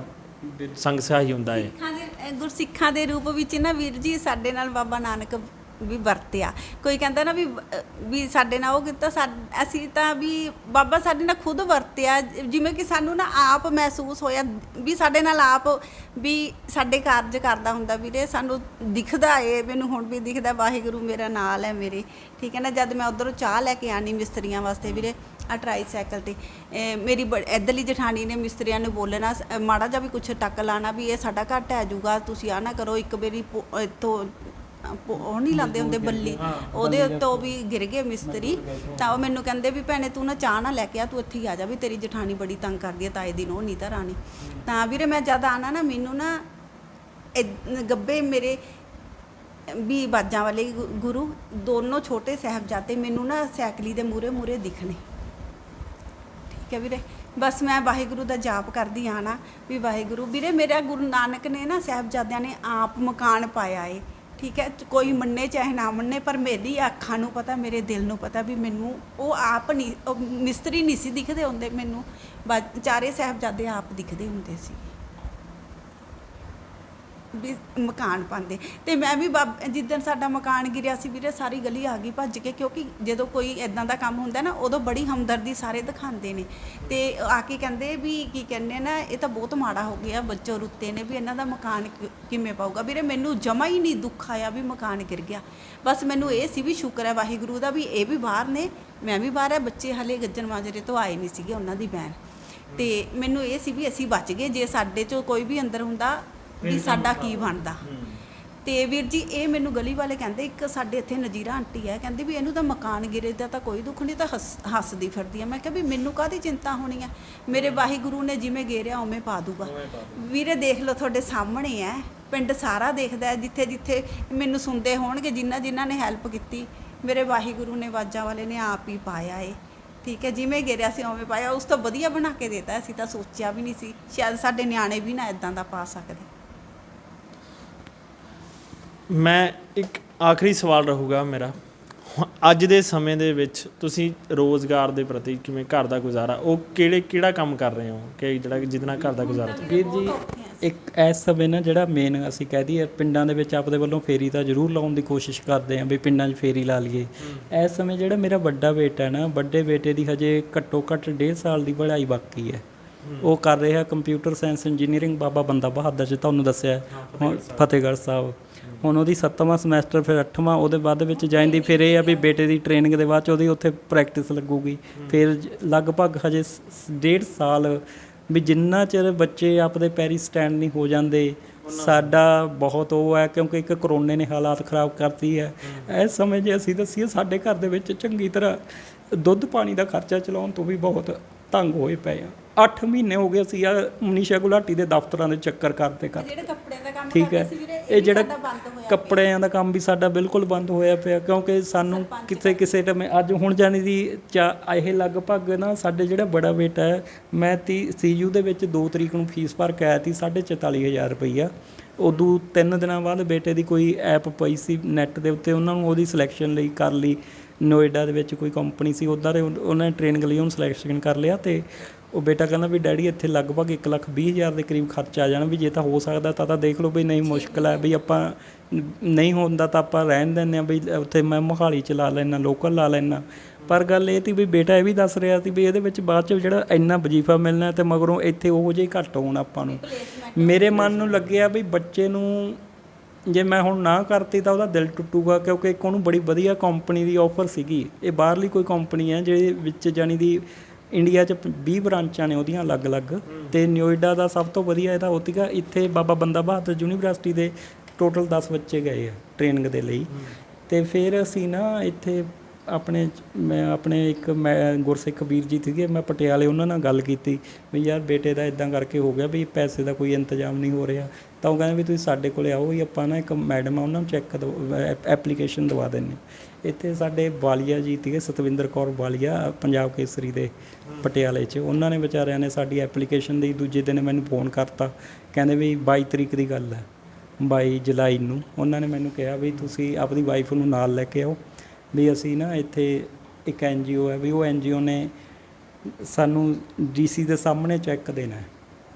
ਸੰਗ ਸਹਾਈ ਹੁੰਦਾ ਹੈ। ਗੁਰਸਿੱਖਾਂ ਦੇ ਰੂਪ ਵਿੱਚ ਨਾ ਵੀਰ ਜੀ ਸਾਡੇ ਨਾਲ ਬਾਬਾ ਨਾਨਕ ਵੀ ਵਰਤਿਆ। ਕੋਈ ਕਹਿੰਦਾ ਨਾ ਵੀ ਸਾਡੇ ਨਾਲ ਉਹ ਕੀਤਾ, ਅਸੀਂ ਤਾਂ ਵੀ ਬਾਬਾ ਸਾਡੇ ਨਾਲ ਖੁਦ ਵਰਤਿਆ, ਜਿਵੇਂ ਕਿ ਸਾਨੂੰ ਨਾ ਆਪ ਮਹਿਸੂਸ ਹੋਇਆ ਵੀ ਸਾਡੇ ਨਾਲ ਆਪ ਵੀ ਸਾਡੇ ਕਾਰਜ ਕਰਦਾ ਹੁੰਦਾ ਵੀਰੇ। ਸਾਨੂੰ ਦਿਖਦਾ ਏ, ਮੈਨੂੰ ਹੁਣ ਵੀ ਦਿਖਦਾ ਵਾਹਿਗੁਰੂ ਮੇਰਾ ਨਾਲ ਹੈ ਮੇਰੇ, ਠੀਕ ਹੈ ਨਾ। ਜਦ ਮੈਂ ਉੱਧਰੋਂ ਚਾਹ ਲੈ ਕੇ ਆਣੀ ਮਿਸਤਰੀਆਂ ਵਾਸਤੇ ਵੀਰੇ ਆ ਟਰਾਈਸਾਈਕਲ 'ਤੇ, ਮੇਰੀ ਇੱਧਰਲੀ ਜਠਾਣੀ ਨੇ ਮਿਸਤਰੀਆਂ ਨੂੰ ਬੋਲਣਾ ਮਾੜਾ ਜਿਹਾ ਵੀ ਕੁਛ ਟੱਕ ਲਾਣਾ ਵੀ ਇਹ ਸਾਡਾ ਘੱਟ ਆ ਜਾਊਗਾ, ਤੁਸੀਂ ਆ ਨਾ ਕਰੋ। ਇੱਕ ਵਾਰੀ ਇੱਥੋਂ ਉਹ ਨਹੀਂ ਲਾਉਂਦੇ ਹੁੰਦੇ ਬੱਲੀ, ਉਹਦੇ ਉੱਤੋਂ ਵੀ ਗਿਰ ਗਏ ਮਿਸਤਰੀ, ਤਾਂ ਉਹ ਮੈਨੂੰ ਕਹਿੰਦੇ ਵੀ ਭੈਣੇ ਤੂੰ ਨਾ ਚਾਹ ਨਾ ਲੈ ਕੇ ਆ, ਤੂੰ ਇੱਥੇ ਹੀ ਆ ਜਾ ਵੀ ਤੇਰੀ ਜਠਾਣੀ ਬੜੀ ਤੰਗ ਕਰਦੀ ਹੈ, ਤਾਏ ਦੀ ਨੂੰਹ ਨਹੀਂ ਤਾਂ ਰਾਣੀ। ਤਾਂ ਵੀਰੇ ਮੈਂ ਜਦ ਆਣਾ ਨਾ ਮੈਨੂੰ ਨਾ ਗੱਬੇ ਮੇਰੇ ਵੀ ਬਾਜਾਂ ਵਾਲੇ ਗੁਰੂ ਦੋਨੋਂ ਛੋਟੇ ਸਾਹਿਬਜ਼ਾਦੇ ਮੈਨੂੰ ਨਾ ਸਾਈਕਲੀ ਦੇ ਮੂਹਰੇ ਦਿਖਣੇ, ਠੀਕ ਹੈ ਵੀਰੇ। ਬਸ ਮੈਂ ਵਾਹਿਗੁਰੂ ਦਾ ਜਾਪ ਕਰਦੀ ਆ ਨਾ ਵੀ ਵਾਹਿਗੁਰੂ ਵੀਰੇ ਮੇਰਾ ਗੁਰੂ ਨਾਨਕ ਨੇ ਨਾ ਸਾਹਿਬਜ਼ਾਦਿਆਂ ਨੇ ਆਪ ਮਕਾਨ ਪਾਇਆ ਏ, ਠੀਕ ਹੈ। ਕੋਈ ਮੰਨੇ ਚਾਹੇ ਨਾ ਮੰਨੇ, ਪਰ ਮੇਰੀ ਅੱਖਾਂ ਨੂੰ ਪਤਾ, ਮੇਰੇ ਦਿਲ ਨੂੰ ਪਤਾ ਵੀ ਮੈਨੂੰ ਉਹ ਆਪ ਨਹੀਂ, ਉਹ ਮਿਸਤਰੀ ਨਹੀਂ ਸੀ ਦਿਖਦੇ ਹੁੰਦੇ, ਮੈਨੂੰ ਚਾਰੇ ਸਾਹਿਬਜ਼ਾਦੇ ਆਪ ਦਿਖਦੇ ਹੁੰਦੇ ਸੀ ਵੀ ਮਕਾਨ ਪਾਉਂਦੇ। ਤੇ ਮੈਂ ਵੀ ਜਿੱਦਣ ਸਾਡਾ ਮਕਾਨ ਗਿਰਿਆ ਸੀ ਵੀਰੇ ਸਾਰੀ ਗਲੀ ਆ ਗਈ ਭੱਜ ਕੇ, ਕਿਉਂਕਿ ਜਦੋਂ ਕੋਈ ਇਦਾਂ ਦਾ ਕੰਮ ਹੁੰਦਾ ਨਾ ਉਦੋਂ ਬੜੀ ਹਮਦਰਦੀ ਸਾਰੇ ਦਿਖਾਉਂਦੇ ਨੇ, ਤੇ ਆ ਕੇ ਕਹਿੰਦੇ ਵੀ ਕੀ ਕਹਿੰਦੇ ਨਾ ਇਹ ਤਾਂ ਬਹੁਤ ਮਾੜਾ ਹੋ ਗਿਆ, ਬੱਚੋ ਰੁੱਤੇ ਨੇ ਵੀ ਇਹਨਾਂ ਦਾ ਮਕਾਨ ਕਿਵੇਂ ਪਾਊਗਾ। ਵੀਰੇ ਮੈਨੂੰ ਜਮਾ ਹੀ ਨਹੀਂ ਦੁੱਖ ਆਇਆ ਵੀ ਮਕਾਨ ਗਿਰ ਗਿਆ, ਬਸ ਮੈਨੂੰ ਇਹ ਸੀ ਵੀ ਸ਼ੁਕਰ ਹੈ ਵਾਹਿਗੁਰੂ ਦਾ ਵੀ ਇਹ ਵੀ ਬਾਹਰ ਨੇ, ਮੈਂ ਵੀ ਬਾਹਰ ਹੈ, ਬੱਚੇ ਹਲੇ ਗੱਜਣ ਮਾਜਰੇ ਤੋਂ ਆਏ ਨਹੀਂ ਸੀਗੇ ਉਹਨਾਂ ਦੀ ਭੈਣ, ਤੇ ਮੈਨੂੰ ਇਹ ਸੀ ਵੀ ਅਸੀਂ ਬਚ ਗਏ, ਜੇ ਸਾਡੇ 'ਚੋਂ ਕੋਈ ਵੀ ਅੰਦਰ ਹੁੰਦਾ ਵੀ ਸਾਡਾ ਕੀ ਬਣਦਾ। ਤੇ ਵੀਰ ਜੀ ਇਹ ਮੈਨੂੰ ਗਲੀ ਵਾਲੇ ਕਹਿੰਦੇ, ਇੱਕ ਸਾਡੇ ਇੱਥੇ ਨਜ਼ੀਰਾ ਆਂਟੀ ਹੈ, ਕਹਿੰਦੀ ਵੀ ਇਹਨੂੰ ਤਾਂ ਮਕਾਨ ਗਿਰੇ ਦਾ ਤਾਂ ਕੋਈ ਦੁੱਖ ਨਹੀਂ, ਤਾਂ ਹੱਸਦੀ ਫਿਰਦੀ ਆ। ਮੈਂ ਕਿਹਾ ਵੀ ਮੈਨੂੰ ਕਾਹਦੀ ਚਿੰਤਾ ਹੋਣੀ ਹੈ, ਮੇਰੇ ਵਾਹਿਗੁਰੂ ਨੇ ਜਿਵੇਂ ਗੇਰਿਆ ਉਵੇਂ ਪਾ ਦੂਗਾ। ਵੀਰੇ ਦੇਖ ਲਓ ਤੁਹਾਡੇ ਸਾਹਮਣੇ ਹੈ, ਪਿੰਡ ਸਾਰਾ ਦੇਖਦਾ ਹੈ, ਜਿੱਥੇ ਜਿੱਥੇ ਮੈਨੂੰ ਸੁਣਦੇ ਹੋਣਗੇ, ਜਿਨ੍ਹਾਂ ਨੇ ਹੈਲਪ ਕੀਤੀ, ਮੇਰੇ ਵਾਹਿਗੁਰੂ ਨੇ ਵਾਜਾਂ ਵਾਲੇ ਨੇ ਆਪ ਹੀ ਪਾਇਆ ਏ, ਠੀਕ ਹੈ। ਜਿਵੇਂ ਗਿਰਿਆ ਸੀ ਉਵੇਂ ਪਾਇਆ, ਉਸ ਤੋਂ ਵਧੀਆ ਬਣਾ ਕੇ ਦੇਤਾ, ਅਸੀਂ ਤਾਂ ਸੋਚਿਆ ਵੀ ਨਹੀਂ ਸੀ ਸ਼ਾਇਦ ਸਾਡੇ ਨਿਆਣੇ ਵੀ ਨਾ ਇਦਾਂ ਦਾ ਪਾ ਸਕਦੇ। ਮੈਂ ਇੱਕ ਆਖਰੀ ਸਵਾਲ ਰਹੂਗਾ ਮੇਰਾ, ਅੱਜ ਦੇ ਸਮੇਂ ਦੇ ਵਿੱਚ ਤੁਸੀਂ ਰੋਜ਼ਗਾਰ ਦੇ ਪ੍ਰਤੀ ਕਿਵੇਂ ਘਰ ਦਾ ਗੁਜ਼ਾਰਾ, ਉਹ ਕਿਹੜਾ ਕੰਮ ਕਰ ਰਹੇ ਹੋ ਕਿ ਜਿਹੜਾ ਜਿਹਦੇ ਨਾਲ ਘਰ ਦਾ ਗੁਜ਼ਾਰਾ? ਵੀਰ ਜੀ ਇੱਕ ਇਸ ਸਮੇਂ ਨਾ ਜਿਹੜਾ ਮੇਨ ਅਸੀਂ ਕਹਿ ਦਈਏ ਪਿੰਡਾਂ ਦੇ ਵਿੱਚ ਆਪਦੇ ਵੱਲੋਂ ਫੇਰੀ ਤਾਂ ਜ਼ਰੂਰ ਲਾਉਣ ਦੀ ਕੋਸ਼ਿਸ਼ ਕਰਦੇ ਹਾਂ ਵੀ ਪਿੰਡਾਂ 'ਚ ਫੇਰੀ ਲਾ ਲਈਏ। ਇਸ ਸਮੇਂ ਜਿਹੜਾ ਮੇਰਾ ਵੱਡਾ ਬੇਟਾ ਹੈ ਨਾ, ਵੱਡੇ ਬੇਟੇ ਦੀ ਹਜੇ ਘੱਟੋ ਘੱਟ 1.5 ਸਾਲ ਦੀ ਪੜ੍ਹਾਈ ਬਾਕੀ ਹੈ। ਉਹ ਕਰ ਰਿਹਾ ਕੰਪਿਊਟਰ ਸਾਇੰਸ ਇੰਜੀਨੀਅਰਿੰਗ ਬਾਬਾ ਬੰਦਾ ਬਹਾਦਰ 'ਚ, ਤੁਹਾਨੂੰ ਦੱਸਿਆ ਫਤਿਹਗੜ੍ਹ ਸਾਹਿਬ। ਹੁਣ ਉਹਦੀ 7ਵਾਂ ਸਮੈਸਟਰ, ਫਿਰ 8ਵਾਂ, ਉਹਦੇ ਬਾਅਦ ਵਿੱਚ ਜਾਂਦੀ। ਫਿਰ ਇਹ ਆ ਵੀ ਬੇਟੇ ਦੀ ਟ੍ਰੇਨਿੰਗ ਦੇ ਬਾਅਦ 'ਚ ਉਹਦੀ ਉੱਥੇ ਪ੍ਰੈਕਟਿਸ ਲੱਗੂਗੀ। ਫਿਰ ਲਗਭਗ ਹਜੇ 1.5 ਸਾਲ ਵੀ ਜਿੰਨਾ ਚਿਰ ਬੱਚੇ ਆਪਦੇ ਪੈਰੀ ਸਟੈਂਡ ਨਹੀਂ ਹੋ ਜਾਂਦੇ, ਸਾਡਾ ਬਹੁਤ ਉਹ ਹੈ। ਕਿਉਂਕਿ ਇੱਕ ਕਰੋਨੇ ਨੇ ਹਾਲਾਤ ਖ਼ਰਾਬ ਕਰਤੀ ਹੈ। ਇਸ ਸਮੇਂ ਜੇ ਅਸੀਂ ਦੱਸੀਏ, ਸਾਡੇ ਘਰ ਦੇ ਵਿੱਚ ਚੰਗੀ ਤਰ੍ਹਾਂ ਦੁੱਧ ਪਾਣੀ ਦਾ ਖਰਚਾ ਚਲਾਉਣ ਤੋਂ ਵੀ ਬਹੁਤ ਤੰਗ ਹੋਏ ਪਏ ਆ। 8 ਮਹੀਨੇ ਹੋ ਗਏ ਅਸੀਂ ਆ ਮਨੀਸ਼ਾ ਗੁਲਾਟੀ ਦੇ ਦਫ਼ਤਰਾਂ ਦੇ ਚੱਕਰ ਕਰਦੇ ਜਿਹੜੇ ਕੱਪੜਿਆਂ ਦਾ ਕੰਮ ਠੀਕ ਹੈ। ਕਰਦੇ ਸੀ ਵੀਰੇ, ਇਹ ਜਿਹੜਾ ਸਾਡਾ ਬੰਦ ਹੋਇਆ ਕੱਪੜਿਆਂ ਦਾ ਕੰਮ ਵੀ ਸਾਡਾ ਬਿਲਕੁਲ ਬੰਦ ਹੋਇਆ ਪਿਆ, ਕਿਉਂਕਿ ਸਾਨੂੰ ਕਿਸੇ ਟਾਈਮ ਅੱਜ ਹੁਣ ਜਾਣੀ ਦੀ ਇਹ ਲਗਭਗ ਨਾ ਸਾਡੇ ਜਿਹੜਾ ਬੜਾ ਬੇਟਾ ਹੈ, ਮੈਂ CU ਦੇ ਵਿੱਚ 2 ਤਰੀਕ ਨੂੰ ਫੀਸ ਭਰ ਕੇ ਆਇਆ ਸੀ 44,500 ਰੁਪਈਆ। ਉਦੋਂ 3 ਦਿਨਾਂ ਬਾਅਦ ਬੇਟੇ ਦੀ ਕੋਈ ਐਪ ਪਈ ਸੀ ਨੈੱਟ ਦੇ ਉੱਤੇ, ਉਹਨਾਂ ਨੂੰ ਉਹਦੀ ਸਿਲੈਕਸ਼ਨ ਲਈ ਕਰ ਲਈ। ਨੋਇਡਾ ਦੇ ਵਿੱਚ ਕੋਈ ਕੰਪਨੀ ਸੀ, ਉੱਧਰ ਉਹਨਾਂ ਨੇ ਟ੍ਰੇਨਿੰਗ ਲਈ ਉਹਨੂੰ ਸਿਲੈਕਸ਼ਨ ਕਰ ਲਿਆ। ਅਤੇ ਉਹ ਬੇਟਾ ਕਹਿੰਦਾ ਵੀ ਡੈਡੀ ਇੱਥੇ ਲਗਭਗ 1,20,000 ਦੇ ਕਰੀਬ ਖਰਚਾ ਆ ਜਾਣਾ, ਵੀ ਜੇ ਤਾਂ ਹੋ ਸਕਦਾ ਤਾਂ ਦੇਖ ਲਓ, ਵੀ ਨਹੀਂ ਮੁਸ਼ਕਿਲ ਹੈ, ਵੀ ਆਪਾਂ ਨਹੀਂ ਹੁੰਦਾ ਤਾਂ ਆਪਾਂ ਰਹਿਣ ਦਿੰਦੇ ਹਾਂ, ਵੀ ਉੱਥੇ ਮੈਂ ਮੋਹਾਲੀ 'ਚ ਲਾ ਲੈਂਦਾ, ਲੋਕਲ ਲਾ ਲੈਂਦਾ। ਪਰ ਗੱਲ ਇਹ ਤੀ ਵੀ ਬੇਟਾ ਇਹ ਵੀ ਦੱਸ ਰਿਹਾ ਸੀ ਵੀ ਇਹਦੇ ਵਿੱਚ ਬਾਅਦ 'ਚ ਜਿਹੜਾ ਇੰਨਾ ਵਜ਼ੀਫਾ ਮਿਲਣਾ ਅਤੇ ਮਗਰੋਂ ਇੱਥੇ ਉਹੋ ਜਿਹੇ ਘੱਟ ਹੋਣ ਆਪਾਂ ਨੂੰ। ਮੇਰੇ ਮਨ ਨੂੰ ਲੱਗਿਆ ਵੀ ਬੱਚੇ ਨੂੰ ਜੇ ਮੈਂ ਹੁਣ ਨਾ ਕਰਤੀ ਤਾਂ ਉਹਦਾ ਦਿਲ ਟੁੱਟੂਗਾ, ਕਿਉਂਕਿ ਇੱਕ ਉਹਨੂੰ ਬੜੀ ਵਧੀਆ ਕੰਪਨੀ ਦੀ ਆਫਰ ਸੀਗੀ। ਇਹ ਬਾਹਰਲੀ ਕੋਈ ਕੰਪਨੀ ਹੈ ਜਿਹਦੇ ਵਿੱਚ ਜਾਣੀ ਦੀ ਇੰਡੀਆ 'ਚ 20 ਬ੍ਰਾਂਚਾਂ ਨੇ ਉਹਦੀਆਂ ਅਲੱਗ-ਅਲੱਗ, ਅਤੇ ਨੋਇਡਾ ਦਾ ਸਭ ਤੋਂ ਵਧੀਆ ਇਹਦਾ ਉਹ ਸੀਗਾ। ਇੱਥੇ ਬਾਬਾ ਬੰਦਾ ਬਹਾਦਰ ਯੂਨੀਵਰਸਿਟੀ ਦੇ ਟੋਟਲ 10 ਬੱਚੇ ਗਏ ਆ ਟ੍ਰੇਨਿੰਗ ਦੇ ਲਈ। ਅਤੇ ਫਿਰ ਅਸੀਂ ਨਾ ਇੱਥੇ ਆਪਣੇ ਇੱਕ ਗੁਰਸਿੱਖ ਵੀਰ ਜੀ ਸੀਗੇ, ਮੈਂ ਪਟਿਆਲੇ, ਉਹਨਾਂ ਨਾਲ ਗੱਲ ਕੀਤੀ ਵੀ ਯਾਰ ਬੇਟੇ ਦਾ ਇੱਦਾਂ ਕਰਕੇ ਹੋ ਗਿਆ ਵੀ ਪੈਸੇ ਦਾ ਕੋਈ ਇੰਤਜ਼ਾਮ ਨਹੀਂ ਹੋ ਰਿਹਾ। ਤਾਂ ਉਹ ਕਹਿੰਦੇ ਵੀ ਤੁਸੀਂ ਸਾਡੇ ਕੋਲ ਆਓ, ਵੀ ਆਪਾਂ ਨਾ ਇੱਕ ਮੈਡਮ ਆ, ਉਹਨਾਂ ਨੂੰ ਚੈੱਕ ਐਪਲੀਕੇਸ਼ਨ ਦਵਾ ਦਿੰਦੇ। ਇੱਥੇ ਸਾਡੇ ਵਾਲੀਆ ਜੀ ਸੀਗੇ, ਸਤਵਿੰਦਰ ਕੌਰ ਵਾਲੀਆ, ਪੰਜਾਬ ਕੇਸਰੀ ਦੇ ਪਟਿਆਲੇ 'ਚ, ਉਹਨਾਂ ਨੇ ਵਿਚਾਰਿਆਂ ਨੇ ਸਾਡੀ ਐਪਲੀਕੇਸ਼ਨ ਦੀ ਦੂਜੇ ਦਿਨ ਮੈਨੂੰ ਫੋਨ ਕਰਤਾ। ਕਹਿੰਦੇ ਵੀ 22 ਤਰੀਕ ਦੀ ਗੱਲ ਹੈ, 22 ਜੁਲਾਈ ਨੂੰ ਉਹਨਾਂ ਨੇ ਮੈਨੂੰ ਕਿਹਾ ਵੀ ਤੁਸੀਂ ਆਪਣੀ ਵਾਈਫ ਨੂੰ ਨਾਲ ਲੈ ਕੇ ਆਓ, ਵੀ ਅਸੀਂ ਨਾ ਇੱਥੇ ਇੱਕ NGO ਹੈ, ਵੀ ਉਹ NGO ਨੇ ਸਾਨੂੰ DC ਦੇ ਸਾਹਮਣੇ ਚੈੱਕ ਦੇਣਾ।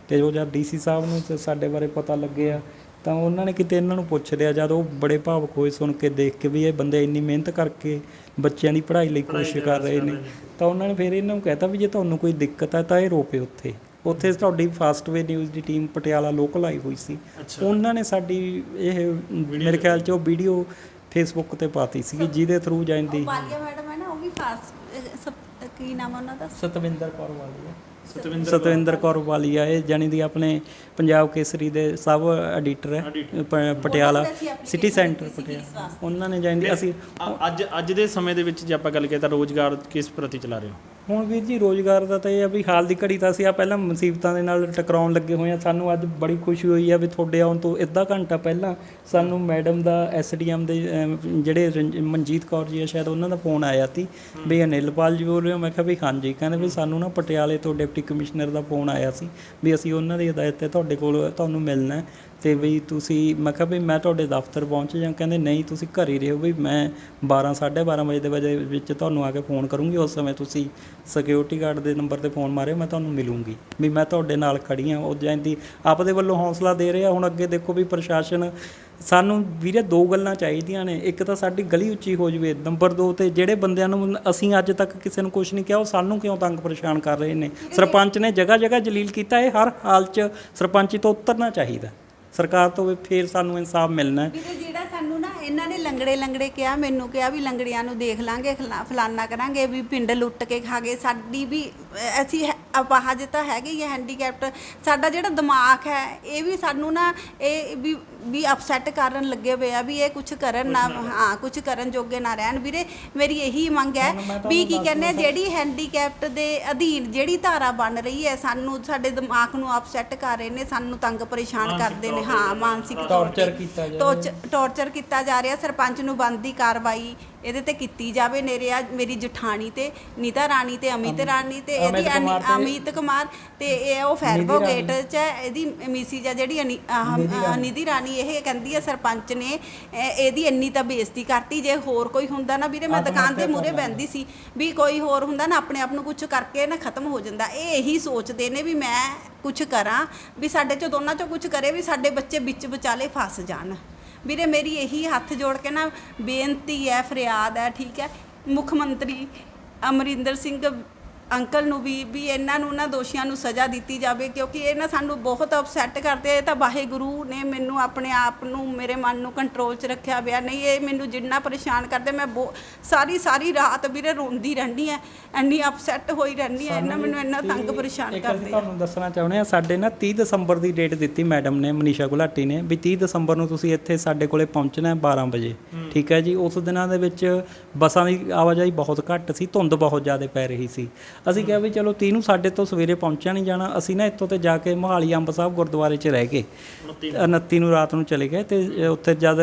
ਅਤੇ ਉਹ ਜਦ DC ਸਾਹਿਬ ਨੂੰ ਸਾਡੇ ਬਾਰੇ ਪਤਾ ਲੱਗਿਆ ਤਾਂ ਉਹਨਾਂ ਨੇ ਕਿਤੇ ਇਹਨਾਂ ਨੂੰ ਪੁੱਛ ਲਿਆ। ਜਦ ਉਹ ਬੜੇ ਭਾਵੁਕ ਹੋਏ ਸੁਣ ਕੇ, ਦੇਖ ਕੇ ਵੀ ਇਹ ਬੰਦੇ ਇੰਨੀ ਮਿਹਨਤ ਕਰਕੇ ਬੱਚਿਆਂ ਦੀ ਪੜ੍ਹਾਈ ਲਈ ਕੋਸ਼ਿਸ਼ ਕਰ ਰਹੇ ਨੇ, ਤਾਂ ਉਹਨਾਂ ਨੇ ਫਿਰ ਇਹਨਾਂ ਨੂੰ ਕਹਿਤਾ ਵੀ ਜੇ ਤੁਹਾਨੂੰ ਕੋਈ ਦਿੱਕਤ ਹੈ ਤਾਂ ਇਹ ਰੋਪੇ ਉੱਥੇ ਤੁਹਾਡੀ ਫਾਸਟਵੇ ਨਿਊਜ਼ ਦੀ ਟੀਮ ਪਟਿਆਲਾ ਲੋਕਲ ਆਈ ਹੋਈ ਸੀ। ਉਹਨਾਂ ਨੇ ਸਾਡੀ ਇਹ ਮੇਰੇ ਖਿਆਲ 'ਚ ਉਹ ਵੀਡੀਓ ਫੇਸਬੁੱਕ 'ਤੇ ਪਾਤੀ ਸੀਗੀ, ਜਿਹਦੇ ਥਰੂ ਜਾਂਦੀ ਵਾਲੀਆ ਮੈਡਮ ਹੈ ਨਾ, ਉਹ ਵੀ ਕੀ ਨਾਮ ਉਹਨਾਂ ਦਾ? ਸਤਵਿੰਦਰ ਕੌਰ ਵਾਲੀਆ। ਇਹ ਜਾਣੀ ਦੀ ਆਪਣੇ ਪੰਜਾਬ ਕੇਸਰੀ ਦੇ ਸਬ ਐਡੀਟਰ ਹੈ ਪਟਿਆਲਾ ਸਿਟੀ ਸੈਂਟਰ ਪਟਿਆਲਾ। ਉਹਨਾਂ ਨੇ ਜਾਣੀ ਅਸੀਂ ਅੱਜ ਦੇ ਸਮੇਂ ਦੇ ਵਿੱਚ ਜੇ ਆਪਾਂ ਗੱਲ ਕਰੀਏ ਤਾਂ ਰੋਜ਼ਗਾਰ ਕਿਸ ਪ੍ਰਤੀ ਚਲਾ ਰਹੇ ਹੋ? ਹੁਣ ਵੀਰ ਜੀ ਰੋਜ਼ਗਾਰ ਦਾ ਤਾਂ ਇਹ ਆ ਵੀ ਹਾਲ ਦੀ ਘੜੀ ਤਾਂ ਅਸੀਂ ਆ ਪਹਿਲਾਂ ਮੁਸੀਬਤਾਂ ਦੇ ਨਾਲ ਟਕਰਾਉਣ ਲੱਗੇ ਹੋਏ ਹਾਂ। ਸਾਨੂੰ ਅੱਜ ਬੜੀ ਖੁਸ਼ੀ ਹੋਈ ਆ ਵੀ ਤੁਹਾਡੇ ਆਉਣ ਤੋਂ ਅੱਧਾ ਘੰਟਾ ਪਹਿਲਾਂ ਸਾਨੂੰ ਮੈਡਮ ਦਾ SDM ਦੇ ਜਿਹੜੇ ਮਨਜੀਤ ਕੌਰ ਜੀ ਆ ਸ਼ਾਇਦ, ਉਹਨਾਂ ਦਾ ਫੋਨ ਆਇਆ ਸੀ ਵੀ ਅਨਿਲਪਾਲ ਜੀ ਬੋਲ ਰਹੇ ਹੋ? ਮੈਂ ਕਿਹਾ ਵੀ ਹਾਂਜੀ। ਕਹਿੰਦੇ ਵੀ ਸਾਨੂੰ ਨਾ ਪਟਿਆਲੇ ਤੋਂ ਡਿਪਟੀ ਕਮਿਸ਼ਨਰ ਦਾ ਫੋਨ ਆਇਆ ਸੀ ਵੀ ਅਸੀਂ ਉਹਨਾਂ ਦੀ ਹਦਾਇਤ 'ਤੇ ਤੁਹਾਡੇ ਕੋਲ ਤੁਹਾਨੂੰ ਮਿਲਣਾ ਅਤੇ ਵੀ ਤੁਸੀਂ, ਮੈਂ ਕਿਹਾ ਵੀ ਮੈਂ ਤੁਹਾਡੇ ਦਫ਼ਤਰ ਪਹੁੰਚ ਜਾਂ? ਕਹਿੰਦੇ ਨਹੀਂ ਤੁਸੀਂ ਘਰ ਹੀ ਰਹੋ, ਵੀ ਮੈਂ 12-12:30 ਵਜੇ ਦੇ ਵਜੇ ਵਿੱਚ ਤੁਹਾਨੂੰ ਆ ਕੇ ਫ਼ੋਨ ਕਰੂੰਗੀ, ਉਸ ਸਮੇਂ ਤੁਸੀਂ ਸਿਕਿਉਰਿਟੀ ਗਾਰਡ ਦੇ ਨੰਬਰ 'ਤੇ ਫ਼ੋਨ ਮਾਰਿਓ, ਮੈਂ ਤੁਹਾਨੂੰ ਮਿਲੂੰਗੀ, ਵੀ ਮੈਂ ਤੁਹਾਡੇ ਨਾਲ ਖੜੀ ਹਾਂ। ਉਹ ਜਾਂਦੀ ਆਪਦੇ ਵੱਲੋਂ ਹੌਸਲਾ ਦੇ ਰਿਹਾ। ਹੁਣ ਅੱਗੇ ਦੇਖੋ ਵੀ ਪ੍ਰਸ਼ਾਸਨ ਸਾਨੂੰ ਵੀਰੇ 2 ਗੱਲਾਂ ਚਾਹੀਦੀਆਂ ਨੇ, ਇੱਕ ਤਾਂ ਸਾਡੀ ਗਲੀ ਉੱਚੀ ਹੋ ਜਾਵੇ, ਨੰਬਰ 2 'ਤੇ ਜਿਹੜੇ ਬੰਦਿਆਂ ਨੂੰ ਅਸੀਂ ਅੱਜ ਤੱਕ ਕਿਸੇ ਨੂੰ ਕੁਛ ਨਹੀਂ ਕਿਹਾ, ਉਹ ਸਾਨੂੰ ਕਿਉਂ ਤੰਗ ਪਰੇਸ਼ਾਨ ਕਰ ਰਹੇ ਨੇ। ਸਰਪੰਚ ਨੇ ਜਗ੍ਹਾ ਜਲੀਲ ਕੀਤਾ, ਇਹ ਹਰ ਹਾਲ 'ਚ ਸਰਪੰਚੀ ਤੋਂ ਉਤਰਨਾ ਚਾਹੀਦਾ ਸਰਕਾਰ ਤੋਂ, ਫਿਰ ਸਾਨੂੰ ਇਨਸਾਫ ਮਿਲਣਾ ਹੈ। ਜਿਹੜਾ ਸਾਨੂੰ ਨਾ ਇਹਨਾਂ ਨੇ ਲੰਗੜੇ ਕਿਹਾ, ਮੈਨੂੰ ਕਿਹਾ ਵੀ ਲੰਗੜਿਆਂ ਨੂੰ ਦੇਖ ਲਾਂਗੇ, ਫਲਾਨਾ ਕਰਾਂਗੇ, ਵੀ ਪਿੰਡ ਲੁੱਟ ਕੇ ਖਾ ਗਏ। ਸਾਡੀ ਵੀ ਅਸੀਂ ਅਪਾਹਜ ਤਾਂ ਹੈਗੇ ਹੀ ਹੈਂਡੀਕੈਪਟ, ਸਾਡਾ ਜਿਹੜਾ ਦਿਮਾਗ ਹੈ ਇਹ ਵੀ ਸਾਨੂੰ ਨਾ ਇਹ ਵੀ ਅਪਸੈਟ ਕਰਨ ਲੱਗੇ ਹੋਏ ਆ ਵੀ ਇਹ ਕੁਝ ਕਰਨ ਨਾ, ਹਾਂ ਕੁਝ ਕਰਨ ਜੋਗੇ ਨਾ ਰਹਿਣ। ਵੀਰੇ ਮੇਰੀ ਇਹੀ ਮੰਗ ਹੈ ਵੀ ਕੀ ਕਹਿੰਦੇ, ਜਿਹੜੀ ਹੈਂਡੀਕੈਪਟ ਦੇ ਅਧੀਨ ਜਿਹੜੀ ਧਾਰਾ ਬਣ ਰਹੀ ਹੈ, ਸਾਨੂੰ ਸਾਡੇ ਦਿਮਾਗ ਨੂੰ ਅਪਸੈਟ ਕਰ ਰਹੇ ਨੇ, ਸਾਨੂੰ ਤੰਗ ਪਰੇਸ਼ਾਨ ਕਰਦੇ ਨੇ। ਹਾਂ, ਮਾਨਸਿਕ ਟੌਰਚਰ ਕੀਤਾ ਜਾ ਰਿਹਾ। ਸਰਪੰਚ ਨੂੰ ਬਣਦੀ ਕਾਰਵਾਈ ਇਹਦੇ ਤੇ ਕੀਤੀ ਜਾਵੇ। ਮੇਰੀ ਜਠਾਣੀ ਤੇ ਨੀਤਾ ਰਾਣੀ ਤੇ ਅਮਿਤ ਰਾਣੀ ਤੇ ਇਹਦੀ ਅਮਿਤ ਕੁਮਾਰ ਤੇ ਇਹ ਉਹ ਫੈਰਬੋ ਗੇਟ 'ਚ ਇਹਦੀ ਮਿਸਿਜ ਆ ਜਿਹੜੀ ਨਿਧੀ ਰਾਣੀ। ਇਹ ਕਹਿੰਦੀ ਆ ਸਰਪੰਚ ਨੇ ਇਹਦੀ ਇੰਨੀ ਤਾਂ ਬੇਇੱਜ਼ਤੀ ਕਰਤੀ। ਜੇ ਹੋਰ ਕੋਈ ਹੁੰਦਾ ਨਾ ਵੀਰੇ, ਮੈਂ ਦੁਕਾਨ ਦੇ ਮੂਹਰੇ ਬਹਿੰਦੀ ਸੀ, ਵੀ ਕੋਈ ਹੋਰ ਹੁੰਦਾ ਨਾ ਆਪਣੇ ਆਪ ਨੂੰ ਕੁਝ ਕਰਕੇ ਨਾ ਖਤਮ ਹੋ ਜਾਂਦਾ। ਇਹ ਇਹੀ ਸੋਚਦੇ ਨੇ ਵੀ ਮੈਂ ਕੁਝ ਕਰਾਂ, ਵੀ ਸਾਡੇ 'ਚੋਂ ਦੋਨਾਂ 'ਚੋਂ ਕੁਝ ਕਰੇ, ਵੀ ਸਾਡੇ ਬੱਚੇ ਵਿੱਚ ਵਿਚਾਲੇ ਫਸ ਜਾਣ। ਵੀਰੇ ਮੇਰੀ ਇਹੀ ਹੱਥ ਜੋੜ ਕੇ ਨਾ ਬੇਨਤੀ ਹੈ, ਫਰਿਆਦ ਹੈ, ਠੀਕ ਹੈ। ਮੁੱਖ ਮੰਤਰੀ ਅਮਰਿੰਦਰ ਸਿੰਘ ਅੰਕਲ ਨੂੰ ਵੀ ਇਹਨਾਂ ਨੂੰ ਨਾ ਦੋਸ਼ੀਆਂ ਨੂੰ ਸਜ਼ਾ ਦਿੱਤੀ ਜਾਵੇ, ਕਿਉਂਕਿ ਇਹ ਨਾ ਸਾਨੂੰ ਬਹੁਤ ਅਪਸੈਟ ਕਰਦੇ ਆ। ਇਹ ਤਾਂ ਵਾਹਿਗੁਰੂ ਨੇ ਮੈਨੂੰ ਆਪਣੇ ਆਪ ਨੂੰ, ਮੇਰੇ ਮਨ ਨੂੰ ਕੰਟਰੋਲ 'ਚ ਰੱਖਿਆ ਪਿਆ, ਨਹੀਂ ਇਹ ਮੈਨੂੰ ਜਿੰਨਾ ਪਰੇਸ਼ਾਨ ਕਰਦੇ, ਮੈਂ ਸਾਰੀ ਰਾਤ ਵੀਰੇ ਰੋਂਦੀ ਰਹਿੰਦੀ ਐ, ਇੰਨੀ ਅਪਸੈਟ ਹੋਈ ਰਹਿੰਦੀ ਐ, ਇਹਨਾਂ ਮੈਨੂੰ ਇੰਨਾ ਤੰਗ ਪਰੇਸ਼ਾਨ ਕਰਦੇ ਆ। ਤੁਹਾਨੂੰ ਦੱਸਣਾ ਚਾਹੁੰਦੇ ਆ, ਸਾਡੇ ਨਾ 30 ਦਸੰਬਰ ਦੀ ਡੇਟ ਦਿੱਤੀ ਮੈਡਮ ਨੇ, ਮਨੀਸ਼ਾ ਗੁਲਾਟੀ ਨੇ, ਵੀ 30 ਦਸੰਬਰ ਨੂੰ ਤੁਸੀਂ ਇੱਥੇ ਸਾਡੇ ਕੋਲੇ ਪਹੁੰਚਣਾ 12 ਵਜੇ, ਠੀਕ ਹੈ ਜੀ। ਉਸ ਦਿਨਾਂ ਦੇ ਵਿੱਚ ਬੱਸਾਂ ਦੀ ਆਵਾਜਾਈ ਬਹੁਤ ਘੱਟ ਸੀ, ਧੁੰਦ ਬਹੁਤ ਜ਼ਿਆਦਾ ਪੈ ਰਹੀ ਸੀ। ਅਸੀਂ ਕਿਹਾ ਵੀ ਚਲੋ 30 ਨੂੰ ਸਾਡੇ ਤੋਂ ਸਵੇਰੇ ਪਹੁੰਚਿਆ ਨਹੀਂ ਜਾਣਾ, ਅਸੀਂ ਨਾ ਇੱਥੋਂ ਤੇ ਜਾ ਕੇ ਮੋਹਾਲੀ ਅੰਬ ਸਾਹਿਬ ਗੁਰਦੁਆਰੇ 'ਚ ਰਹਿ ਗਏ। 29 ਨੂੰ ਰਾਤ ਨੂੰ ਚਲੇ ਗਏ ਤੇ ਉੱਥੇ ਜਦ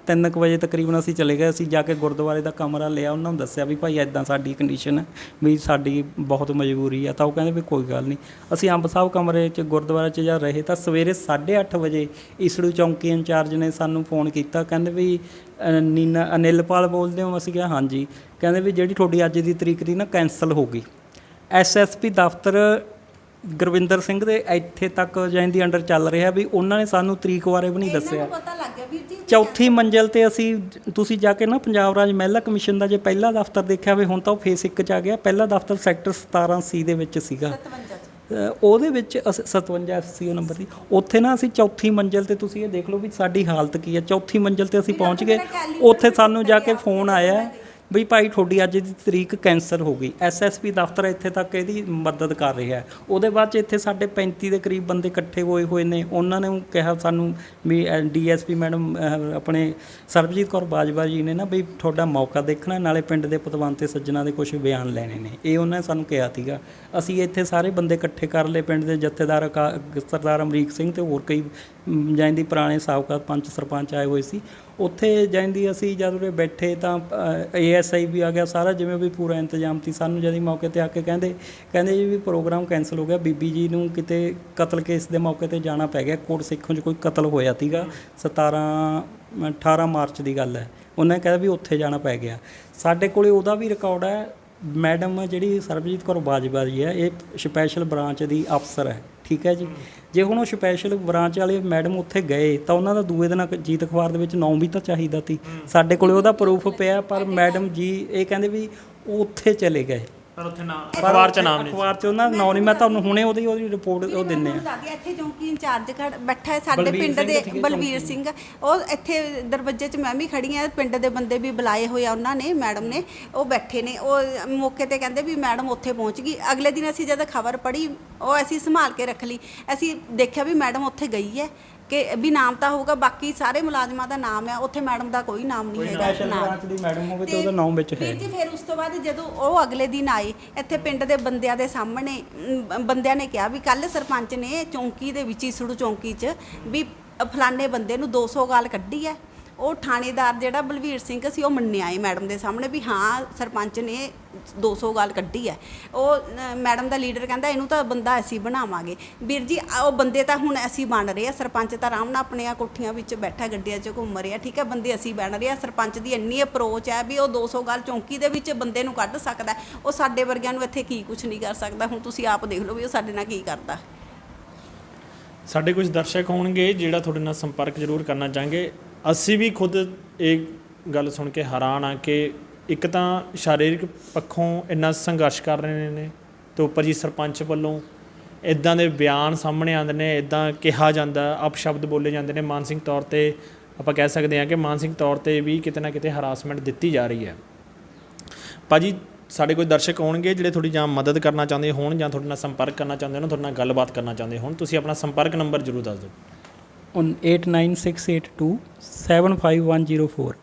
3 ਵਜੇ ਤਕਰੀਬਨ ਅਸੀਂ ਚਲੇ ਗਏ। ਅਸੀਂ ਜਾ ਕੇ ਗੁਰਦੁਆਰੇ ਦਾ ਕਮਰਾ ਲਿਆ, ਉਹਨਾਂ ਨੂੰ ਦੱਸਿਆ ਵੀ ਭਾਈ ਇੱਦਾਂ ਸਾਡੀ ਕੰਡੀਸ਼ਨ ਹੈ, ਵੀ ਸਾਡੀ ਬਹੁਤ ਮਜਬੂਰੀ ਆ। ਤਾਂ ਉਹ ਕਹਿੰਦੇ ਵੀ ਕੋਈ ਗੱਲ ਨਹੀਂ। ਅਸੀਂ ਅੰਬ ਸਾਹਿਬ ਕਮਰੇ 'ਚ ਗੁਰਦੁਆਰੇ 'ਚ ਜਦ ਰਹੇ ਤਾਂ ਸਵੇਰੇ 8:30 ਵਜੇ ਈਸੜੂ ਚੌਂਕੀ ਇੰਚਾਰਜ ਨੇ ਸਾਨੂੰ ਫੋਨ ਕੀਤਾ, ਕਹਿੰਦੇ ਵੀ ਅਨਿਲਪਾਲ ਬੋਲਦੇ ਹੋ? ਅਸੀਂ ਕਿਹਾ ਹਾਂਜੀ। ਕਹਿੰਦੇ ਵੀ ਜਿਹੜੀ ਤੁਹਾਡੀ ਅੱਜ ਦੀ ਤਰੀਕ ਦੀ ਨਾ ਕੈਂਸਲ ਹੋ ਗਈ। ਐਸਐਸਪੀ ਦਫ਼ਤਰ ਗੁਰਵਿੰਦਰ ਸਿੰਘ ਦੇ ਇੱਥੇ ਤੱਕ ਜਾਂਦੀ ਅੰਡਰ ਚੱਲ ਰਿਹਾ, ਵੀ ਉਹਨਾਂ ਨੇ ਸਾਨੂੰ ਤਰੀਕ ਬਾਰੇ ਵੀ ਨਹੀਂ ਦੱਸਿਆ। ਪਤਾ ਲੱਗ ਗਿਆ ਵੀਰ ਜੀ, ਚੌਥੀ ਮੰਜ਼ਿਲ ਤੇ ਅਸੀਂ, ਤੁਸੀਂ ਜਾ ਕੇ ਨਾ ਪੰਜਾਬ ਰਾਜ ਮਹਿਲਾ ਕਮਿਸ਼ਨ ਦਾ ਜੇ ਪਹਿਲਾ ਦਫ਼ਤਰ ਦੇਖਿਆ ਹੋਵੇ, ਹੁਣ ਤਾਂ ਉਹ ਫੇਸ 1 'ਚ ਆ ਗਿਆ। ਪਹਿਲਾ ਦਫ਼ਤਰ ਸੈਕਟਰ 17C ਦੇ ਵਿੱਚ ਸੀਗਾ, 57 ਉਹਦੇ ਵਿੱਚ 57 ਸੀ ਉਹ ਨੰਬਰ ਦੀ। ਉੱਥੇ ਨਾ ਅਸੀਂ ਚੌਥੀ ਮੰਜ਼ਿਲ ਤੇ, ਤੁਸੀਂ ਇਹ ਦੇਖ ਲਓ ਵੀ ਸਾਡੀ ਹਾਲਤ ਕੀ ਹੈ। ਚੌਥੀ ਮੰਜ਼ਿਲ ਤੇ ਅਸੀਂ ਪਹੁੰਚ ਗਏ, ਉੱਥੇ ਸਾਨੂੰ ਜਾ ਕੇ ਫੋਨ ਆਇਆ ਵੀ ਭਾਈ ਤੁਹਾਡੀ ਅੱਜ ਦੀ ਤਰੀਕ ਕੈਂਸਲ ਹੋ ਗਈ। ਐਸਐਸਪੀ ਦਫ਼ਤਰ ਇੱਥੇ ਤੱਕ ਇਹਦੀ ਮਦਦ ਕਰ ਰਿਹਾ। ਉਹਦੇ ਬਾਅਦ 'ਚ ਇੱਥੇ ਸਾਡੇ 35 ਦੇ ਕਰੀਬ ਬੰਦੇ ਇਕੱਠੇ ਹੋਏ ਨੇ। ਉਹਨਾਂ ਨੇ ਕਿਹਾ ਸਾਨੂੰ ਵੀ ਡੀਐਸਪੀ ਮੈਡਮ ਆਪਣੇ ਸਰਬਜੀਤ ਕੌਰ ਬਾਜਵਾ ਜੀ ਨੇ ਨਾ ਵੀ ਤੁਹਾਡਾ ਮੌਕਾ ਦੇਖਣਾ, ਨਾਲੇ ਪਿੰਡ ਦੇ ਪਤਵੰਤੇ ਸੱਜਣਾ ਦੇ ਕੁਝ ਬਿਆਨ ਲੈਣੇ ਨੇ, ਇਹ ਉਹਨਾਂ ਨੇ ਸਾਨੂੰ ਕਿਹਾ ਸੀਗਾ। ਅਸੀਂ ਇੱਥੇ ਸਾਰੇ ਬੰਦੇ ਇਕੱਠੇ ਕਰ ਲਏ, ਪਿੰਡ ਦੇ ਜਥੇਦਾਰ ਸਰਦਾਰ ਅਮਰੀਕ ਸਿੰਘ ਤੇ ਹੋਰ ਕਈ ਜਾਂਦੀ ਪੁਰਾਣੇ ਸਾਬਕਾ ਪੰਚ ਸਰਪੰਚ ਆਏ ਹੋਏ ਸੀ। ਉੱਥੇ ਜਾਂਦੀ ਅਸੀਂ ਜਦ ਉਰੇ ਬੈਠੇ ਤਾਂ ASI ਵੀ ਆ ਗਿਆ, ਸਾਰਾ ਜਿਵੇਂ ਵੀ ਪੂਰਾ ਇੰਤਜ਼ਾਮ ਸੀ। ਸਾਨੂੰ ਜਦ ਮੌਕੇ ਤੇ ਆ ਕੇ ਕਹਿੰਦੇ ਜੀ ਵੀ ਪ੍ਰੋਗਰਾਮ ਕੈਂਸਲ ਹੋ ਗਿਆ, ਬੀਬੀ ਜੀ ਨੂੰ ਕਿਤੇ ਕਤਲ ਕੇਸ ਦੇ ਮੌਕੇ ਤੇ ਜਾਣਾ ਪੈ ਗਿਆ। ਕੋਟ ਸਿੱਖੋਂ 'ਚ ਕੋਈ ਕਤਲ ਹੋਇਆ ਸੀਗਾ, 18 ਮਾਰਚ ਦੀ ਗੱਲ ਹੈ। ਉਹਨੇ ਕਹਿੰਦਾ ਵੀ ਉੱਥੇ ਜਾਣਾ ਪੈ ਗਿਆ। ਸਾਡੇ ਕੋਲੇ ਉਹਦਾ ਵੀ ਰਿਕਾਰਡ ਹੈ। ਮੈਡਮ ਜਿਹੜੀ ਸਰਬਜੀਤ ਕੌਰ ਬਾਜਵਾ ਜੀ ਹੈ, ਇਹ ਸਪੈਸ਼ਲ ਬ੍ਰਾਂਚ ਦੀ ਅਫਸਰ ਹੈ, ਠੀਕ ਹੈ ਜੀ। ਜੇ ਹੁਣ ਉਹ ਸਪੈਸ਼ਲ ਬ੍ਰਾਂਚ ਵਾਲੇ ਮੈਡਮ ਉੱਥੇ ਗਏ ਤਾਂ ਉਹਨਾਂ ਦਾ ਦੂਏ ਦਿਨ ਅਜੀਤ ਅਖਬਾਰ ਦੇ ਵਿੱਚ ਨਾਮ ਵੀ ਤਾਂ ਚਾਹੀਦਾ ਸੀ। ਸਾਡੇ ਕੋਲੇ ਉਹਦਾ ਪ੍ਰੂਫ ਪਿਆ, ਪਰ ਮੈਡਮ ਜੀ ਇਹ ਕਹਿੰਦੇ ਵੀ ਉਹ ਉੱਥੇ ਚਲੇ ਗਏ, ਪਰ ਉੱਥੇ ਅਖਬਾਰ 'ਚ ਨਾਮ ਨਹੀਂ, ਅਖਬਾਰ 'ਚ ਉਹਨਾਂ ਨਾਮ ਨਹੀਂ। ਮੈਂ ਤੁਹਾਨੂੰ ਹੁਣੇ ਉਹਦੀ ਰਿਪੋਰਟ ਉਹ ਦਿੰਨੇ ਆ। ਇੱਥੇ ਚੌਂਕੀ ਇੰਚਾਰਜ ਬੈਠਾ ਹੈ ਸਾਡੇ ਪਿੰਡ ਦੇ, ਬਲਵੀਰ ਸਿੰਘ। ਉਹ ਇੱਥੇ ਦਰਵਾਜ਼ੇ 'ਚ ਮੈਂ ਵੀ ਖੜੀ ਆ, ਪਿੰਡ ਦੇ ਬੰਦੇ ਵੀ ਬੁਲਾਏ ਹੋਏ ਆ ਉਹਨਾਂ ਨੇ, ਮੈਡਮ ਨੇ, ਉਹ ਬੈਠੇ ਨੇ। ਉਹ ਮੌਕੇ ਤੇ ਕਹਿੰਦੇ ਵੀ ਮੈਡਮ ਉੱਥੇ ਪਹੁੰਚ ਗਈ। ਅਗਲੇ ਦਿਨ ਅਸੀਂ ਜਦ ਖਬਰ ਪੜ੍ਹੀ, ਉਹ ਅਸੀਂ ਸੰਭਾਲ ਕੇ ਰੱਖ ਲਈ। ਅਸੀਂ ਦੇਖਿਆ ਵੀ ਮੈਡਮ ਉੱਥੇ ਗਈ ਹੈ, ਕਿ ਵੀ ਨਾਮ ਤਾਂ ਹੋਊਗਾ, ਬਾਕੀ ਸਾਰੇ ਮੁਲਾਜ਼ਮਾਂ ਦਾ ਨਾਮ ਹੈ, ਉੱਥੇ ਮੈਡਮ ਦਾ ਕੋਈ ਨਾਮ ਨਹੀਂ ਹੈਗਾ। ਸਪੈਸ਼ਲ ਬ੍ਰਾਂਚ ਦੀ ਮੈਡਮ ਹੋਵੇ ਤਾਂ ਉਹਦਾ ਨਾਮ ਵਿੱਚ ਹੈ ਜੀ। ਫਿਰ ਉਸ ਤੋਂ ਬਾਅਦ ਜਦੋਂ ਉਹ ਅਗਲੇ ਦਿਨ ਆਏ ਇੱਥੇ ਪਿੰਡ ਦੇ ਬੰਦਿਆਂ ਦੇ ਸਾਹਮਣੇ, ਬੰਦਿਆਂ ਨੇ ਕਿਹਾ ਵੀ ਕੱਲ ਸਰਪੰਚ ਨੇ ਚੌਂਕੀ ਦੇ ਵਿੱਚ, ਈਸੜੂ ਚੌਂਕੀ 'ਚ, ਵੀ ਫਲਾਣੇ ਬੰਦੇ ਨੂੰ 200 ਗਾਲ ਕੱਢੀ ਹੈ। ਉਹ ਥਾਣੇਦਾਰ ਜਿਹੜਾ ਬਲਵੀਰ ਸਿੰਘ ਸੀ, ਉਹ ਮੰਨਿਆ ਏ ਮੈਡਮ ਦੇ ਸਾਹਮਣੇ ਵੀ ਹਾਂ ਸਰਪੰਚ ਨੇ 200 ਗਾਲ ਕੱਢੀ ਹੈ। ਉਹ ਮੈਡਮ ਦਾ ਲੀਡਰ ਕਹਿੰਦਾ ਇਹਨੂੰ ਤਾਂ ਬੰਦਾ ਅਸੀਂ ਬਣਾਵਾਂਗੇ। ਵੀਰ ਜੀ ਉਹ ਬੰਦੇ ਤਾਂ ਹੁਣ ਅਸੀਂ ਬਣ ਰਹੇ ਆ। ਸਰਪੰਚ ਤਾਂ ਆਰਾਮ ਨਾਲ ਆਪਣੀਆਂ ਕੋਠੀਆਂ ਵਿੱਚ ਬੈਠਾ, ਗੱਡੀਆਂ 'ਚ ਘੁੰਮ ਰਿਹਾ, ਠੀਕ ਹੈ। ਬੰਦੇ ਅਸੀਂ ਬਣ ਰਹੇ ਆ। ਸਰਪੰਚ ਦੀ ਇੰਨੀ ਅਪਰੋਚ ਹੈ ਵੀ ਉਹ 200 ਗਾਲ ਚੌਂਕੀ ਦੇ ਵਿੱਚ ਬੰਦੇ ਨੂੰ ਕੱਢ ਸਕਦਾ। ਉਹ ਸਾਡੇ ਵਰਗਿਆਂ ਨੂੰ ਇੱਥੇ ਕੀ ਕੁਝ ਨਹੀਂ ਕਰ ਸਕਦਾ। ਹੁਣ ਤੁਸੀਂ ਆਪ ਦੇਖ ਲਓ ਵੀ ਉਹ ਸਾਡੇ ਨਾਲ ਕੀ ਕਰਦਾ। ਸਾਡੇ ਕੁਝ ਦਰਸ਼ਕ ਹੋਣਗੇ ਜਿਹੜਾ ਤੁਹਾਡੇ ਨਾਲ ਸੰਪਰਕ ਜ਼ਰੂਰ ਕਰਨਾ ਚਾਹਾਂਗੇ। ਅਸੀਂ ਵੀ ਖੁਦ ਇਹ ਗੱਲ ਸੁਣ ਕੇ ਹੈਰਾਨ ਆ ਕਿ ਇੱਕ ਤਾਂ ਸਰੀਰਕ ਪੱਖੋਂ ਇੰਨਾ ਸੰਘਰਸ਼ ਕਰ ਰਹੇ ਨੇ ਤੇ ਉੱਪਰ ਜੀ ਸਰਪੰਚ ਵੱਲੋਂ ਇੱਦਾਂ ਦੇ ਬਿਆਨ ਸਾਹਮਣੇ ਆਉਂਦੇ ਨੇ, ਇੱਦਾਂ ਕਿਹਾ ਜਾਂਦਾ, ਅਪਸ਼ਬਦ ਬੋਲੇ ਜਾਂਦੇ ਨੇ। ਮਾਨਸਿਕ ਤੌਰ 'ਤੇ ਆਪਾਂ ਕਹਿ ਸਕਦੇ ਹਾਂ ਕਿ ਮਾਨਸਿਕ ਤੌਰ 'ਤੇ ਵੀ ਕਿਤੇ ਨਾ ਕਿਤੇ ਹਰਾਸਮੈਂਟ ਦਿੱਤੀ ਜਾ ਰਹੀ ਹੈ। ਭਾਜੀ ਸਾਡੇ ਕੋਈ ਦਰਸ਼ਕ ਹੋਣਗੇ ਜਿਹੜੇ ਤੁਹਾਡੀ ਜਾਂ ਮਦਦ ਕਰਨਾ ਚਾਹੁੰਦੇ ਹੋਣ ਜਾਂ ਤੁਹਾਡੇ ਨਾਲ ਸੰਪਰਕ ਕਰਨਾ ਚਾਹੁੰਦੇ ਹੋਣ, ਤੁਹਾਡੇ ਨਾਲ ਗੱਲਬਾਤ ਕਰਨਾ ਚਾਹੁੰਦੇ ਹੋਣ, ਤੁਸੀਂ ਆਪਣਾ ਸੰਪਰਕ ਨੰਬਰ ਜ਼ਰੂਰ ਦੱਸ ਦਿਓ। 8968275104।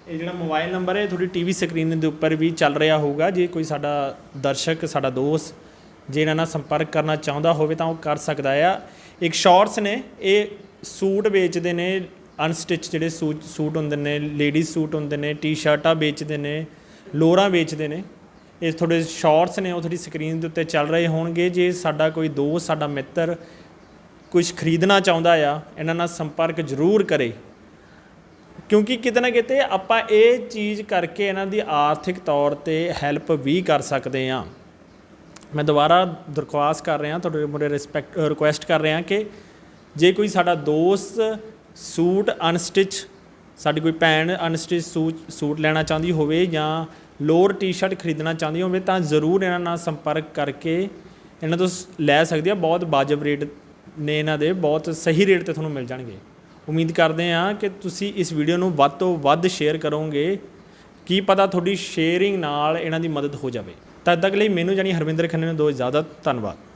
ਇਹ ਜਿਹੜਾ ਮੋਬਾਈਲ ਨੰਬਰ ਹੈ ਤੁਹਾਡੀ ਟੀਵੀ ਸਕਰੀਨ ਦੇ ਉੱਪਰ ਵੀ ਚੱਲ ਰਿਹਾ ਹੋਊਗਾ। ਜੇ ਕੋਈ ਸਾਡਾ ਦਰਸ਼ਕ, ਸਾਡਾ ਦੋਸਤ ਜੇ ਇਹਨਾਂ ਨਾਲ ਸੰਪਰਕ ਕਰਨਾ ਚਾਹੁੰਦਾ ਹੋਵੇ ਤਾਂ ਉਹ ਕਰ ਸਕਦਾ ਆ। ਇੱਕ ਸ਼ਾਰਟਸ ਨੇ, ਇਹ ਸੂਟ ਵੇਚਦੇ ਨੇ, ਅਨਸਟਿਚ ਜਿਹੜੇ ਸੂਟ ਹੁੰਦੇ ਨੇ, ਲੇਡੀਜ਼ ਸੂਟ ਹੁੰਦੇ ਨੇ, ਟੀ-ਸ਼ਰਟਾਂ ਵੇਚਦੇ ਨੇ, ਲੋਅਰਾਂ ਵੇਚਦੇ ਨੇ। ਇਹ ਤੁਹਾਡੇ ਸ਼ਾਰਟਸ ਨੇ, ਉਹ ਤੁਹਾਡੀ ਸਕਰੀਨ ਦੇ ਉੱਤੇ ਚੱਲ ਰਹੇ ਹੋਣਗੇ। ਜੇ ਸਾਡਾ ਕੋਈ ਦੋਸਤ, ਸਾਡਾ ਮਿੱਤਰ ਕੁਝ ਖਰੀਦਣਾ ਚਾਹੁੰਦਾ ਆ, ਇਹਨਾਂ ਨਾਲ ਸੰਪਰਕ ਜ਼ਰੂਰ ਕਰੇ, ਕਿਉਂਕਿ ਕਿਤੇ ਨਾ ਕਿਤੇ ਆਪਾਂ ਇਹ ਚੀਜ਼ ਕਰਕੇ ਇਹਨਾਂ ਦੀ ਆਰਥਿਕ ਤੌਰ 'ਤੇ ਹੈਲਪ ਵੀ ਕਰ ਸਕਦੇ ਹਾਂ। ਮੈਂ ਦੁਬਾਰਾ ਦਰਖਾਸਤ ਕਰ ਰਿਹਾ, ਤੁਹਾਡੇ ਮੁਰੇ ਰਿਕੁਐਸਟ ਕਰ ਰਿਹਾ ਕਿ ਜੇ ਕੋਈ ਸਾਡਾ ਦੋਸਤ ਸੂਟ ਅਨਸਟਿਚ, ਸਾਡੀ ਕੋਈ ਭੈਣ ਅਨਸਟਿਚ ਸੂਟ ਲੈਣਾ ਚਾਹੁੰਦੀ ਹੋਵੇ ਜਾਂ ਲੋਅਰ ਟੀ-ਸ਼ਰਟ ਖਰੀਦਣਾ ਚਾਹੁੰਦੀ ਹੋਵੇ ਤਾਂ ਜ਼ਰੂਰ ਇਹਨਾਂ ਨਾਲ ਸੰਪਰਕ ਕਰਕੇ ਇਹਨਾਂ ਤੋਂ ਲੈ ਸਕਦੀ ਆ। ਬਹੁਤ ਵਾਜਬ ਰੇਟ ਨੇ ਇਹਨਾਂ ਦੇ, ਬਹੁਤ ਸਹੀ ਰੇਟ ਤੇ ਤੁਹਾਨੂੰ ਮਿਲ ਜਾਣਗੇ। ਉਮੀਦ ਕਰਦੇ ਹਾਂ ਕਿ ਤੁਸੀਂ ਇਸ ਵੀਡੀਓ ਨੂੰ ਵੱਧ ਤੋਂ ਵੱਧ ਸ਼ੇਅਰ ਕਰੋਗੇ, ਕੀ ਪਤਾ ਤੁਹਾਡੀ ਸ਼ੇਅਰਿੰਗ ਨਾਲ ਇਹਨਾਂ ਦੀ ਮਦਦ ਹੋ ਜਾਵੇ। ਤਦ ਤੱਕ ਲਈ ਮੈਨੂੰ ਹਰਵਿੰਦਰ ਖੰਨੇ ਨੂੰ ਦਿਓ ਇਜਾਜ਼ਤ। ਧੰਨਵਾਦ।